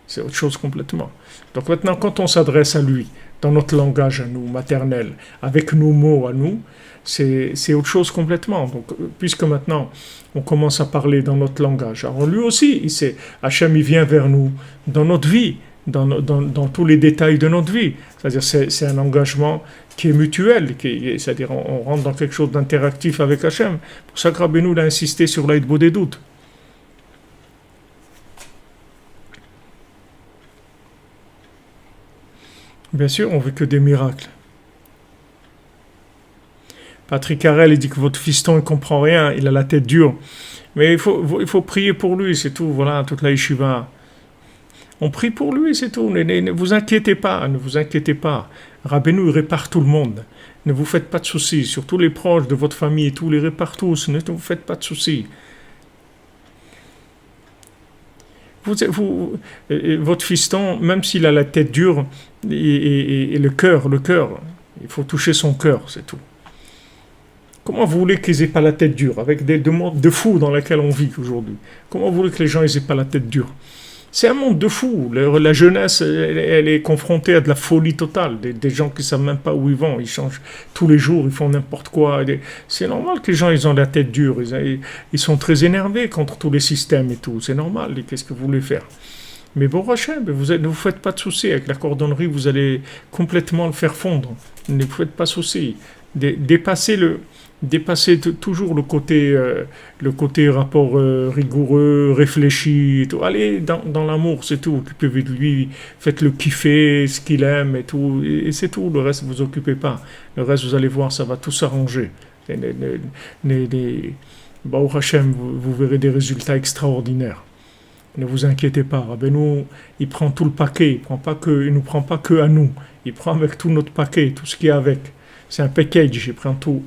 C'est autre chose complètement. Donc maintenant, quand on s'adresse à lui, dans notre langage à nous, maternel, avec nos mots à nous, c'est autre chose complètement. Donc, puisque maintenant, on commence à parler dans notre langage. Alors lui aussi, Hachem, il vient vers nous dans notre vie, dans tous les détails de notre vie. C'est-à-dire, c'est un engagement qui est mutuel, c'est-à-dire, on rentre dans quelque chose d'interactif avec Hachem. Pour ça que Rabbeinu a insisté sur la Hitbodedut. Bien sûr, on ne veut que des miracles. Patrick Harel, il dit que votre fiston ne comprend rien, il a la tête dure. Mais il faut prier pour lui, c'est tout. Voilà, toute la yeshiva. On prie pour lui, c'est tout. Ne vous inquiétez pas, ne vous inquiétez pas. Rabbeinu, il répare tout le monde. Ne vous faites pas de soucis. Surtout les proches de votre famille et tout, les répare tous. Ne vous faites pas de soucis. Votre fiston, même s'il a la tête dure et le cœur, il faut toucher son cœur, c'est tout. Comment vous voulez qu'ils aient pas la tête dure avec des mondes de fous dans lesquels on vit aujourd'hui? Comment vous voulez que les gens n'aient pas la tête dure? C'est un monde de fous. La jeunesse, elle est confrontée à de la folie totale. Des gens qui ne savent même pas où ils vont. Ils changent tous les jours, ils font n'importe quoi. C'est normal que les gens ils ont la tête dure. Ils sont très énervés contre tous les systèmes et tout. C'est normal. Et qu'est-ce que vous voulez faire? Mais bon, Hachem, ne vous faites pas de soucis. Avec la cordonnerie, vous allez complètement le faire fondre. Ne vous faites pas de soucis. Dépassez toujours le côté rapport rigoureux, réfléchi et tout. Allez dans l'amour, c'est tout. Occupez-vous de lui, faites-le kiffer, ce qu'il aime et tout. Et c'est tout. Le reste, vous occupez pas. Le reste, vous allez voir, ça va tout s'arranger. Baruch Hashem, vous verrez des résultats extraordinaires. Ne vous inquiétez pas. Rabbeinu, il prend tout le paquet. Il nous prend pas que à nous. Il prend avec tout notre paquet, tout ce qu'il y a avec. C'est un package. Il prend tout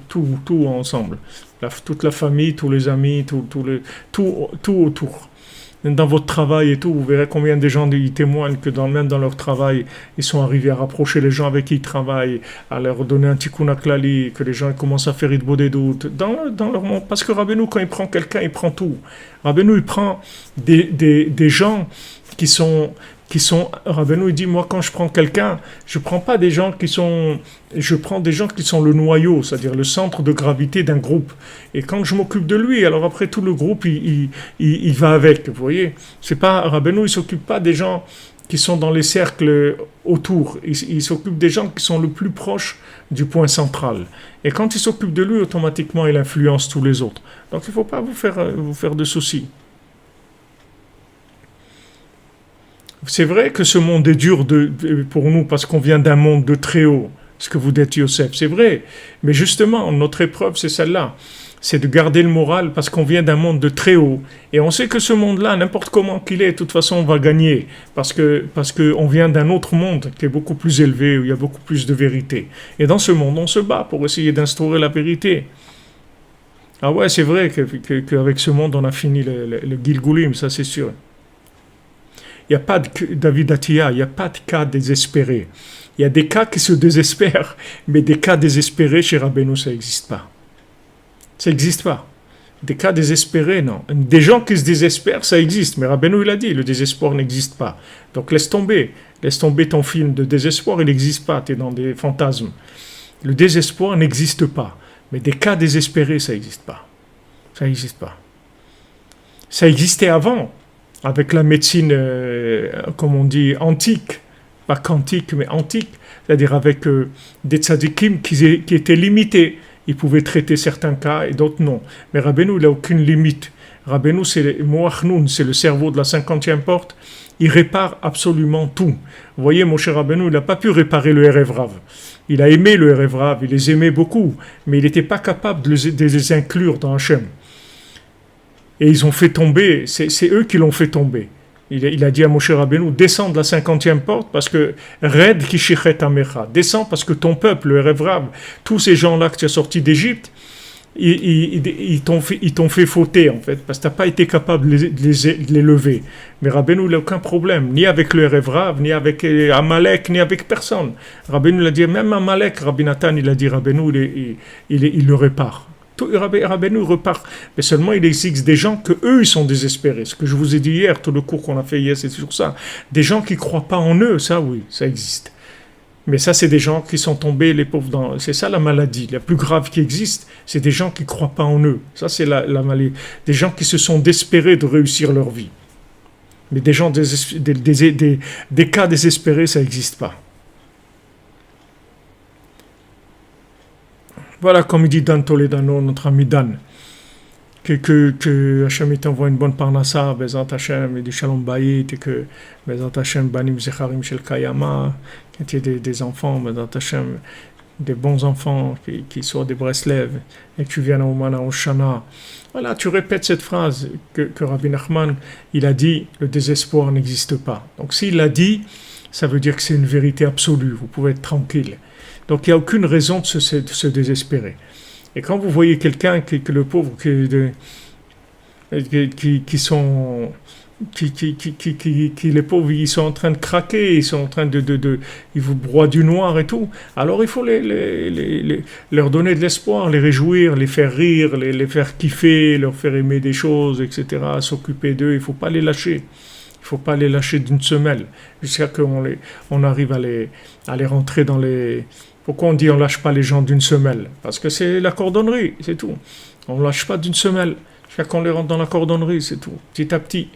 ensemble. Toute la famille, tous les amis, tout autour. Dans votre travail et tout, vous verrez combien de gens ils témoignent que même dans leur travail, ils sont arrivés à rapprocher les gens avec qui ils travaillent, à leur donner un tikkun haklali, que les gens commencent à faire idbo des doutes. Dans leur monde. Parce que Rabbeinu, quand il prend quelqu'un, il prend tout. Rabbeinu, il prend des gens qui sont Rabbeinu, il dit, moi, quand je prends quelqu'un, je prends pas des gens je prends des gens qui sont le noyau, c'est-à-dire le centre de gravité d'un groupe. Et quand je m'occupe de lui, alors après, tout le groupe, il va avec, vous voyez. C'est pas, Rabbeinu, il s'occupe pas des gens qui sont dans les cercles autour. Il s'occupe des gens qui sont le plus proches du point central. Et quand il s'occupe de lui, automatiquement, il influence tous les autres. Donc, il faut pas vous faire de soucis. C'est vrai que ce monde est dur pour nous parce qu'on vient d'un monde de très haut, ce que vous dites Yosef, c'est vrai. Mais justement, notre épreuve, c'est celle-là. C'est de garder le moral parce qu'on vient d'un monde de très haut. Et on sait que ce monde-là, n'importe comment qu'il est, de toute façon, on va gagner. Parce qu'on vient d'un autre monde qui est beaucoup plus élevé, où il y a beaucoup plus de vérité. Et dans ce monde, on se bat pour essayer d'instaurer la vérité. Ah ouais, c'est vrai qu'avec ce monde, on a fini le Gilgulim, ça c'est sûr. Il n'y a pas de David Attia, il n'y a pas de cas désespérés. Il y a des cas qui se désespèrent, mais des cas désespérés chez Rabbeinu, ça n'existe pas. Ça n'existe pas. Des cas désespérés, non. Des gens qui se désespèrent, ça existe. Mais Rabbeinu, il a dit, le désespoir n'existe pas. Donc laisse tomber ton film de désespoir, il n'existe pas, tu es dans des fantasmes. Le désespoir n'existe pas. Mais des cas désespérés, ça n'existe pas. Ça n'existe pas. Ça existait avant. Avec la médecine, comme on dit, antique, pas quantique, mais antique, c'est-à-dire avec des tzadikim qui étaient limités. Ils pouvaient traiter certains cas et d'autres non. Mais Rabbeinu, il n'a aucune limite. Rabbeinu, c'est le cerveau de la 50e porte. Il répare absolument tout. Vous voyez, mon cher Rabbeinu, il n'a pas pu réparer le Erev Rav. Il a aimé le Erev Rav, il les aimait beaucoup, mais il n'était pas capable de les inclure dans Hachem. Et ils ont fait tomber, c'est eux qui l'ont fait tomber. Il a dit à Moshe Rabbeinu, descends de la 50e porte parce que Red Kishichet Amecha, descends parce que ton peuple, le Erev Rav, tous ces gens-là que tu as sortis d'Égypte, ils t'ont fait fauter en fait, parce que tu n'as pas été capable de les lever. Mais Rabbeinu n'a aucun problème, ni avec le Erev Rav, ni avec Amalek, ni avec personne. Rabbeinu l'a dit, même Amalek, Rabbi Nathan, il a dit Rabbeinu, il le répare. Rabbeinu repart, mais seulement il existe des gens que eux ils sont désespérés. Ce que je vous ai dit hier, tout le cours qu'on a fait hier, c'est sur ça. Des gens qui croient pas en eux, ça oui, ça existe. Mais ça, c'est des gens qui sont tombés, les pauvres, c'est ça la maladie, la plus grave qui existe, c'est des gens qui croient pas en eux. Ça, c'est la maladie. Des gens qui se sont désespérés de réussir leur vie. Mais des gens, des cas désespérés, ça n'existe pas. Voilà, comme il dit Dan Toledano, notre ami Dan, que Hachem t'envoie une bonne parnassa, Bezat Hachem, et du Shalom Bayit, et que Bezat Hachem, Banim Zecharim Shel Kayama, qu'il y ait des enfants, Bezat Hachem, des bons enfants, qui soient des Breslev, et que tu viennes au Mana Oshana. Voilà, tu répètes cette phrase que Rabbi Nachman, il a dit, le désespoir n'existe pas. Donc s'il l'a dit, ça veut dire que c'est une vérité absolue, vous pouvez être tranquille. Donc il n'y a aucune raison de se désespérer. Et quand vous voyez quelqu'un que le pauvre les pauvres ils sont en train de craquer, ils sont en train ils vous broient du noir et tout, alors il faut leur donner de l'espoir, les réjouir, les faire rire, les faire kiffer, leur faire aimer des choses, etc., s'occuper d'eux, il ne faut pas les lâcher. Il ne faut pas les lâcher d'une semelle jusqu'à on arrive à les rentrer dans les... Pourquoi on dit on ne lâche pas les gens d'une semelle? Parce que c'est la cordonnerie, c'est tout. On ne lâche pas d'une semelle jusqu'à qu'on les rentre dans la cordonnerie, c'est tout. Petit à petit,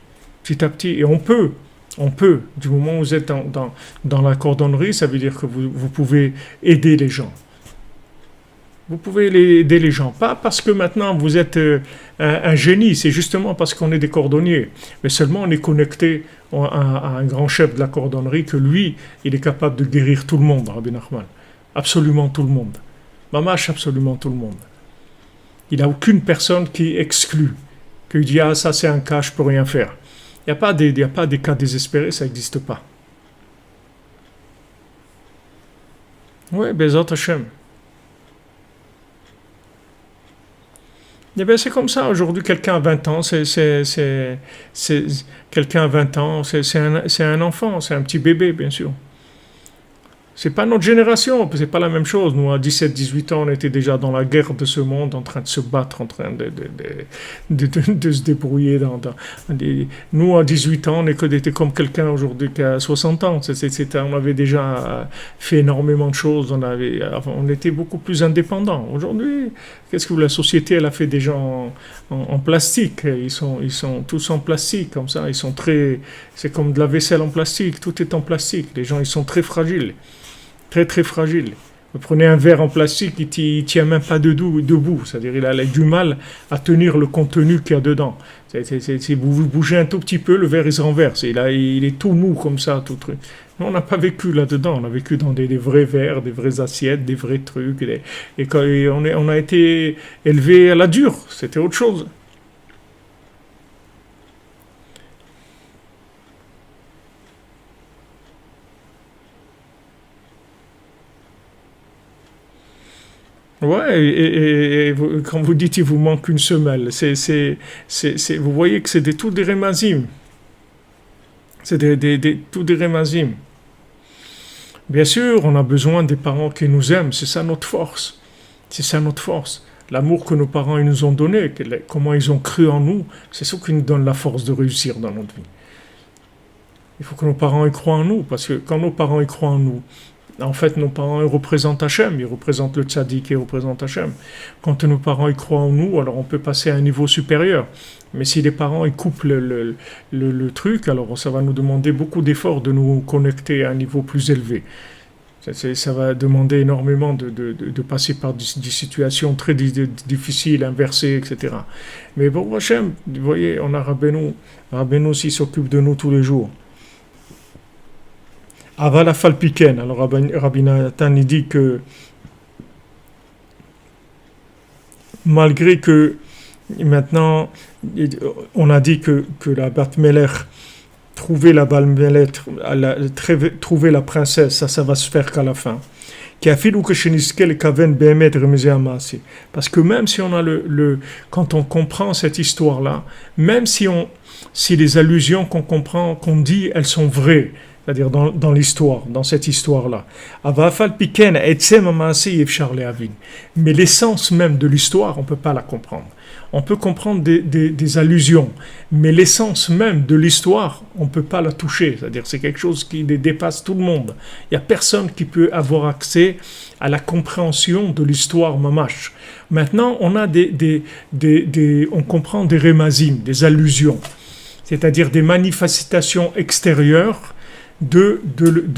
petit à petit. Et on peut, du moment où vous êtes dans la cordonnerie, ça veut dire que vous pouvez aider les gens. Vous pouvez aider les gens. Pas parce que maintenant vous êtes un génie, c'est justement parce qu'on est des cordonniers. Mais seulement on est connecté à un grand chef de la cordonnerie que lui, il est capable de guérir tout le monde, Rabbi Nachman. Absolument tout le monde. Mamash, absolument tout le monde. Il n'y a aucune personne qui exclut, qui dit « Ah, ça c'est un cas, je ne peux rien faire ». Il n'y a pas des cas désespérés, ça n'existe pas. Oui, Bezat Hashem. Eh bien, c'est comme ça. Aujourd'hui, quelqu'un à 20 ans, quelqu'un à 20 ans, c'est un enfant, c'est un petit bébé, bien sûr. C'est pas notre génération, c'est pas la même chose. Nous, à 17-18 ans, on était déjà dans la guerre de ce monde, en train de se battre, en train de se débrouiller. Nous, à 18 ans, on était comme quelqu'un aujourd'hui qui a 60 ans. On avait déjà fait énormément de choses, on était beaucoup plus indépendants. Aujourd'hui, qu'est-ce que la société, elle a fait des gens en plastique. Ils sont tous en plastique, comme ça. C'est comme de la vaisselle en plastique, tout est en plastique. Les gens, ils sont très fragiles. Très très fragile. Vous prenez un verre en plastique, il ne tient même pas debout. C'est-à-dire il a du mal à tenir le contenu qu'il y a dedans. Si vous bougez un tout petit peu, le verre il se renverse. Il est tout mou comme ça, tout truc. Nous, on n'a pas vécu là-dedans. On a vécu dans des vrais verres, des vraies assiettes, des vrais trucs. Et on a été élevé à la dure. C'était autre chose. Ouais, et quand vous dites il vous manque une semelle, vous voyez que c'est tout des rémazim. C'est tout des rémazim. Bien sûr, on a besoin des parents qui nous aiment, c'est ça notre force. C'est ça notre force. L'amour que nos parents ils nous ont donné, comment ils ont cru en nous, c'est ce qui nous donne la force de réussir dans notre vie. Il faut que nos parents y croient en nous, parce que quand nos parents y croient en nous, en fait, nos parents, ils représentent Hachem, ils représentent le tzaddik, ils représentent Hachem. Quand nos parents, ils croient en nous, alors on peut passer à un niveau supérieur. Mais si les parents, ils coupent le truc, alors ça va nous demander beaucoup d'efforts de nous connecter à un niveau plus élevé. Ça va demander énormément de passer par des situations très difficiles, inversées, etc. Mais bon, Hachem, vous voyez, on a Rabbeinu. Rabbeinu aussi s'occupe de nous tous les jours. Aval afalpiken. Alors Rabbi Nathan il dit que malgré que maintenant on a dit que la Bat Melech trouver la Bat Melech, trouver la princesse, ça va se faire qu'à la fin. Parce que même si on a quand on comprend cette histoire-là, même si les allusions qu'on comprend, qu'on dit, elles sont vraies, c'est-à-dire dans l'histoire, dans cette histoire-là. Mais l'essence même de l'histoire, on ne peut pas la comprendre. On peut comprendre des allusions, mais l'essence même de l'histoire, on ne peut pas la toucher. C'est-à-dire c'est quelque chose qui dépasse tout le monde. Il n'y a personne qui peut avoir accès à la compréhension de l'histoire mamash. Maintenant, on a on comprend des rémazim, des allusions, c'est-à-dire des manifestations extérieures de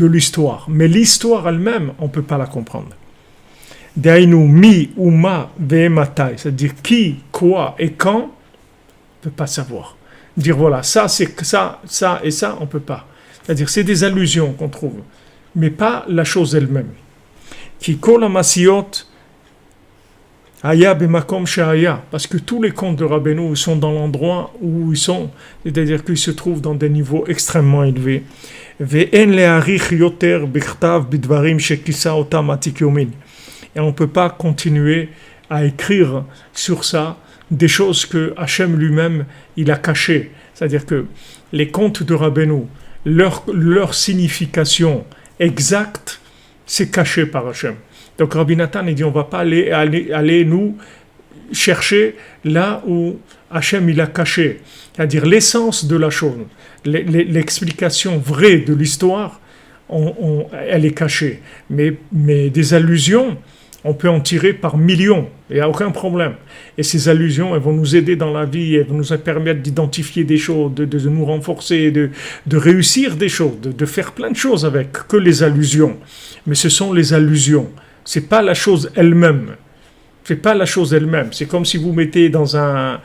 l'histoire. Mais l'histoire elle-même, on ne peut pas la comprendre. Dainu mi ou ma ve'ematai, c'est-à-dire qui, quoi et quand, on ne peut pas savoir. Dire voilà, ça c'est ça et ça, on ne peut pas. C'est-à-dire c'est des allusions qu'on trouve, mais pas la chose elle-même. Qui kol amasiot Aya bemakom she'aya, parce que tous les contes de Rabbeinu sont dans l'endroit où ils sont, c'est-à-dire qu'ils se trouvent dans des niveaux extrêmement élevés. Ve'en le'arich yoter b'chtav b'dvarim shekisa otam atik yomin. Et on ne peut pas continuer à écrire sur ça des choses que Hachem lui-même il a cachées. C'est-à-dire que les contes de Rabbeinu, leur signification exacte, c'est caché par Hachem. Donc Rabbi Nathan il dit on ne va pas aller nous chercher là où Hachem il a caché, c'est-à-dire l'essence de la chose, l'explication vraie de l'histoire, elle est cachée. Mais des allusions, on peut en tirer par millions, il n'y a aucun problème. Et ces allusions, elles vont nous aider dans la vie, elles vont nous permettre d'identifier des choses, de nous renforcer, de réussir des choses, de faire plein de choses avec que les allusions. Mais ce sont les allusions, c'est pas la chose elle-même. C'est pas la chose elle-même. C'est comme si vous mettez dans un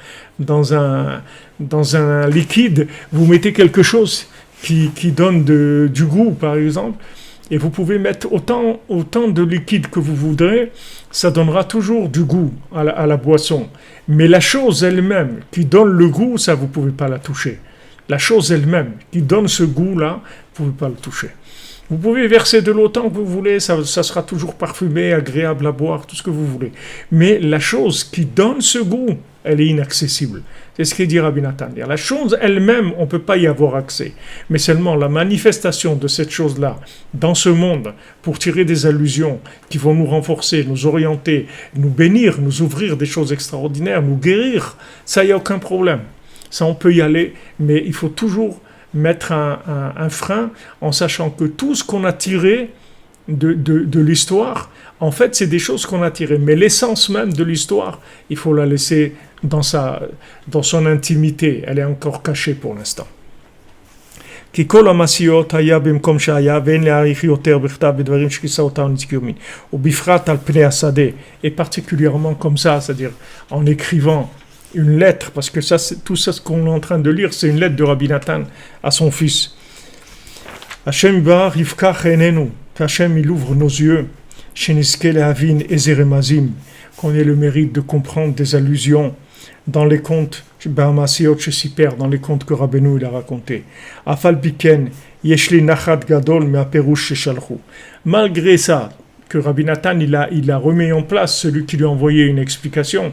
liquide, vous mettez quelque chose qui donne du goût, par exemple, et vous pouvez mettre autant de liquide que vous voudrez, ça donnera toujours du goût à la boisson. Mais la chose elle-même qui donne le goût, ça vous pouvez pas la toucher. La chose elle-même qui donne ce goût-là, vous pouvez pas le toucher. Vous pouvez verser de l'eau tant que vous voulez, ça sera toujours parfumé, agréable à boire, tout ce que vous voulez. Mais la chose qui donne ce goût, elle est inaccessible. C'est ce qu'il dit Rabbi Nathan. La chose elle-même, on ne peut pas y avoir accès. Mais seulement la manifestation de cette chose-là dans ce monde, pour tirer des allusions qui vont nous renforcer, nous orienter, nous bénir, nous ouvrir des choses extraordinaires, nous guérir, ça, il n'y a aucun problème. Ça, on peut y aller, mais il faut toujours mettre un frein en sachant que tout ce qu'on a tiré de l'histoire, en fait, c'est des choses qu'on a tirées. Mais l'essence même de l'histoire, il faut la laisser dans son intimité. Elle est encore cachée pour l'instant. כי כל המעשיות היה במקום שהיה ואין להאריך יותר בכתב בדברים שכיסה אותם נזכיר מין ובפרט על פני השדה et particulièrement comme ça, c'est-à-dire en écrivant une lettre, parce que ça, tout ça ce qu'on est en train de lire, c'est une lettre de Rabbi Nathan à son fils. Hashem bar yifkach enenu, qu'Hachem il ouvre nos yeux, sheniske lehavin ezeremazim, qu'on ait le mérite de comprendre des allusions dans les contes, dans les contes que Rabbeinu il a racontés. Afal biken yeshli nachat gadol me'aperush sheshalchu. Malgré ça, que Rabbi Nathan il a remis en place celui qui lui a envoyé une explication.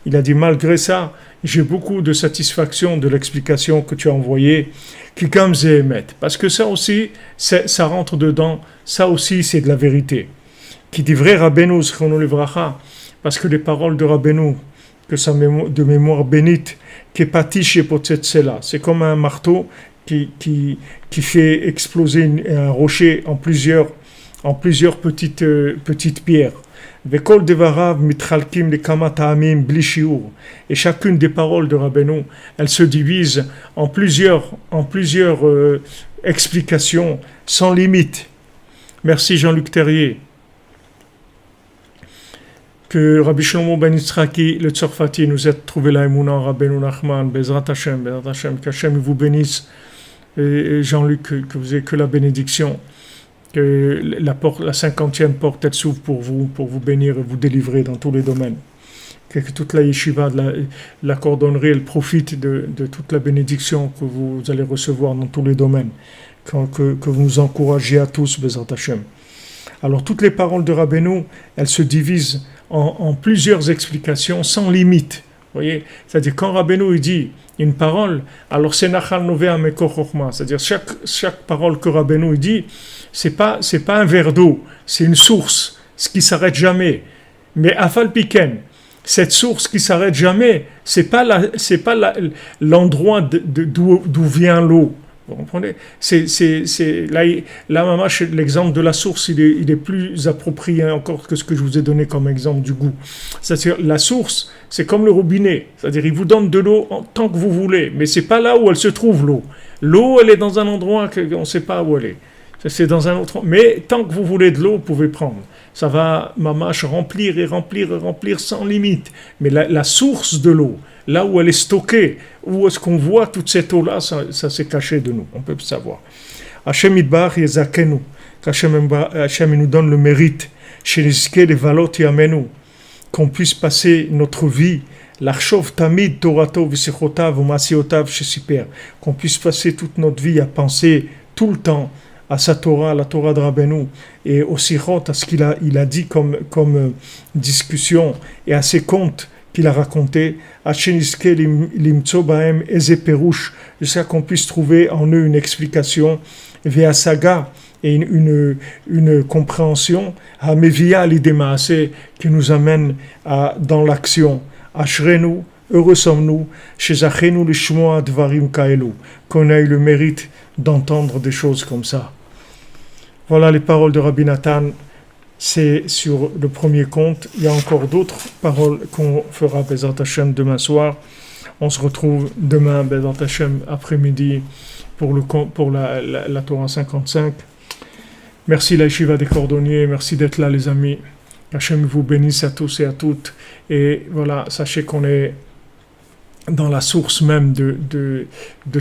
Il a dit, malgré ça, j'ai beaucoup de satisfaction de l'explication que tu as envoyée, Kikam Zehemet. Parce que ça aussi, ça rentre dedans, ça aussi c'est de la vérité. Qui dit vrai Rabbeinu, parce que les paroles de Rabbeinu, que sa de mémoire bénite, c'est comme un marteau qui fait exploser un rocher en plusieurs petites pierres. Et chacune des paroles de Rabbeinu, elle se divise en plusieurs explications sans limite. Merci Jean-Luc Terrier. Que Rabbi Shlomo Ben Yitzhaki, le Tzorfati, nous ait trouvé la Emouna, Rabbeinu Nachman, Bezrat Hashem, qu'Hachem vous bénisse. Et Jean-Luc, que vous ayez que la bénédiction. Que la 50e porte elle s'ouvre pour vous bénir et vous délivrer dans tous les domaines. Que toute la yeshiva, la cordonnerie, elle profite de toute la bénédiction que vous allez recevoir dans tous les domaines. Que vous nous encouragez à tous, Bezrat Hashem. Alors toutes les paroles de Rabbeinu, elles se divisent en plusieurs explications sans limite. Vous voyez, c'est-à-dire quand Rabbeinu il dit une parole, alors c'est Nachal Novea Mekor Chochma, c'est-à-dire chaque parole que Rabbeinu il dit, c'est pas un verre d'eau, c'est une source, ce qui s'arrête jamais. Mais Afal Piken, cette source qui s'arrête jamais, c'est pas l'endroit d'où vient l'eau. Vous comprenez? Là, mamash, l'exemple de la source, il est plus approprié encore que ce que je vous ai donné comme exemple du goût. C'est-à-dire, la source, c'est comme le robinet. C'est-à-dire, il vous donne de l'eau tant que vous voulez, mais c'est pas là où elle se trouve, l'eau. L'eau, elle est dans un endroit qu'on ne sait pas où elle est. C'est dans un autre... Mais tant que vous voulez de l'eau, vous pouvez prendre. Ça va, mamash, remplir sans limite. Mais la source de l'eau, là où elle est stockée, où est-ce qu'on voit toute cette eau-là, ça s'est caché de nous, on peut le savoir. Hachem idbar yezakenu, qu'Hachem nous donne le mérite, shenizke levalot yamenu, qu'on puisse passer notre vie, l'archov tamid torato v'sichotav u'masiotav shesiper, qu'on puisse passer toute notre vie à penser tout le temps à sa Torah, la Torah de Rabbeinu, et au sichot, à ce qu'il a dit comme discussion, et à ses contes qu'il a raconté, jusqu'à qu'on puisse trouver en eux une explication, via saga et une compréhension, qui nous amène dans l'action, Ashrenu, heureux sommes-nous, chez Achenu lishmoa dvarim kaelu, qu'on ait le mérite d'entendre des choses comme ça. Voilà les paroles de Rabbi Nathan, c'est sur le premier conte. Il y a encore d'autres paroles qu'on fera Bezat Hashem demain soir. On se retrouve demain Bezat Hashem après-midi pour la Torah 55. Merci la Yeshiva des Cordonniers, merci d'être là les amis. Hachem vous bénisse à tous et à toutes. Et voilà, sachez qu'on est dans la source même de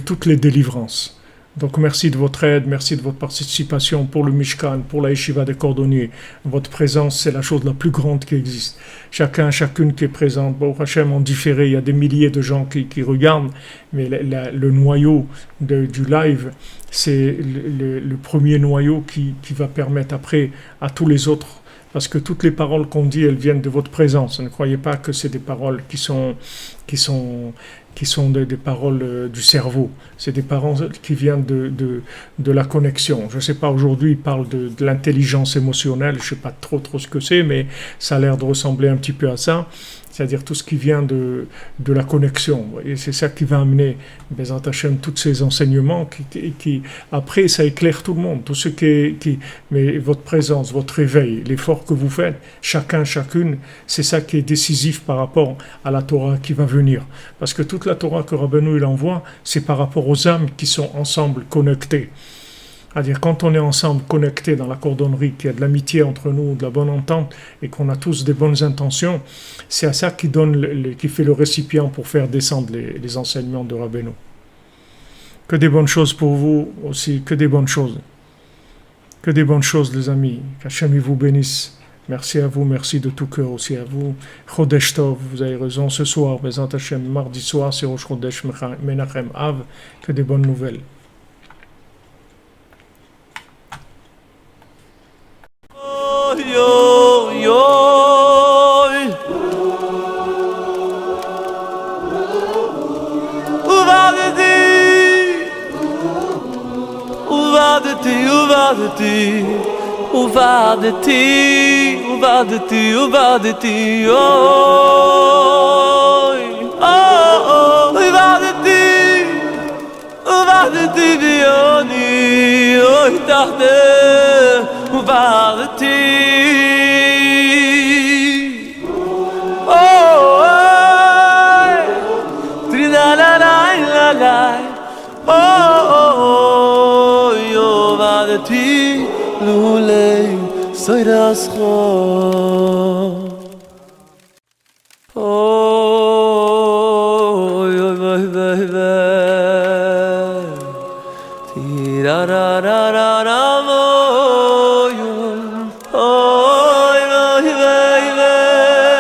toutes les délivrances. Donc merci de votre aide, merci de votre participation pour le Mishkan, pour la Yeshiva des Cordonniers. Votre présence, c'est la chose la plus grande qui existe. Chacune qui est présente, Baruch Hashem, en différé, il y a des milliers de gens qui regardent, mais le noyau du live, c'est le premier noyau qui va permettre après à tous les autres. Parce que toutes les paroles qu'on dit, elles viennent de votre présence. Ne croyez pas que c'est des paroles qui sont des paroles du cerveau. C'est des paroles qui viennent de la connexion. Je ne sais pas, aujourd'hui, ils parlent de l'intelligence émotionnelle. Je ne sais pas trop ce que c'est, mais ça a l'air de ressembler un petit peu à ça. C'est-à-dire tout ce qui vient de la connexion. Et c'est ça qui va amener, Bezat Hashem, tous ces enseignements qui après, ça éclaire tout le monde. Tout ce mais votre présence, votre réveil, l'effort que vous faites, chacune, c'est ça qui est décisif par rapport à la Torah qui va venir. Parce que toute la Torah que Rabbeinu il envoie, c'est par rapport aux âmes qui sont ensemble connectées. C'est-à-dire quand on est ensemble connectés dans la cordonnerie, qu'il y a de l'amitié entre nous, de la bonne entente, et qu'on a tous des bonnes intentions, c'est à ça qui fait le récipient pour faire descendre les enseignements de Rabbeinu. Que des bonnes choses pour vous aussi, que des bonnes choses. Que des bonnes choses les amis, qu'Hachem vous bénisse. Merci à vous, merci de tout cœur aussi à vous. Chodesh Tov, vous avez raison, ce soir, Bezat Hashem, mardi soir, c'est Rosh Chodesh Menachem Av, que des bonnes nouvelles. Yo, yo, uvadeti, uvadeti bioni, tahte, uvadeti. Lulei soy rascho. Tira ra ra ra ra.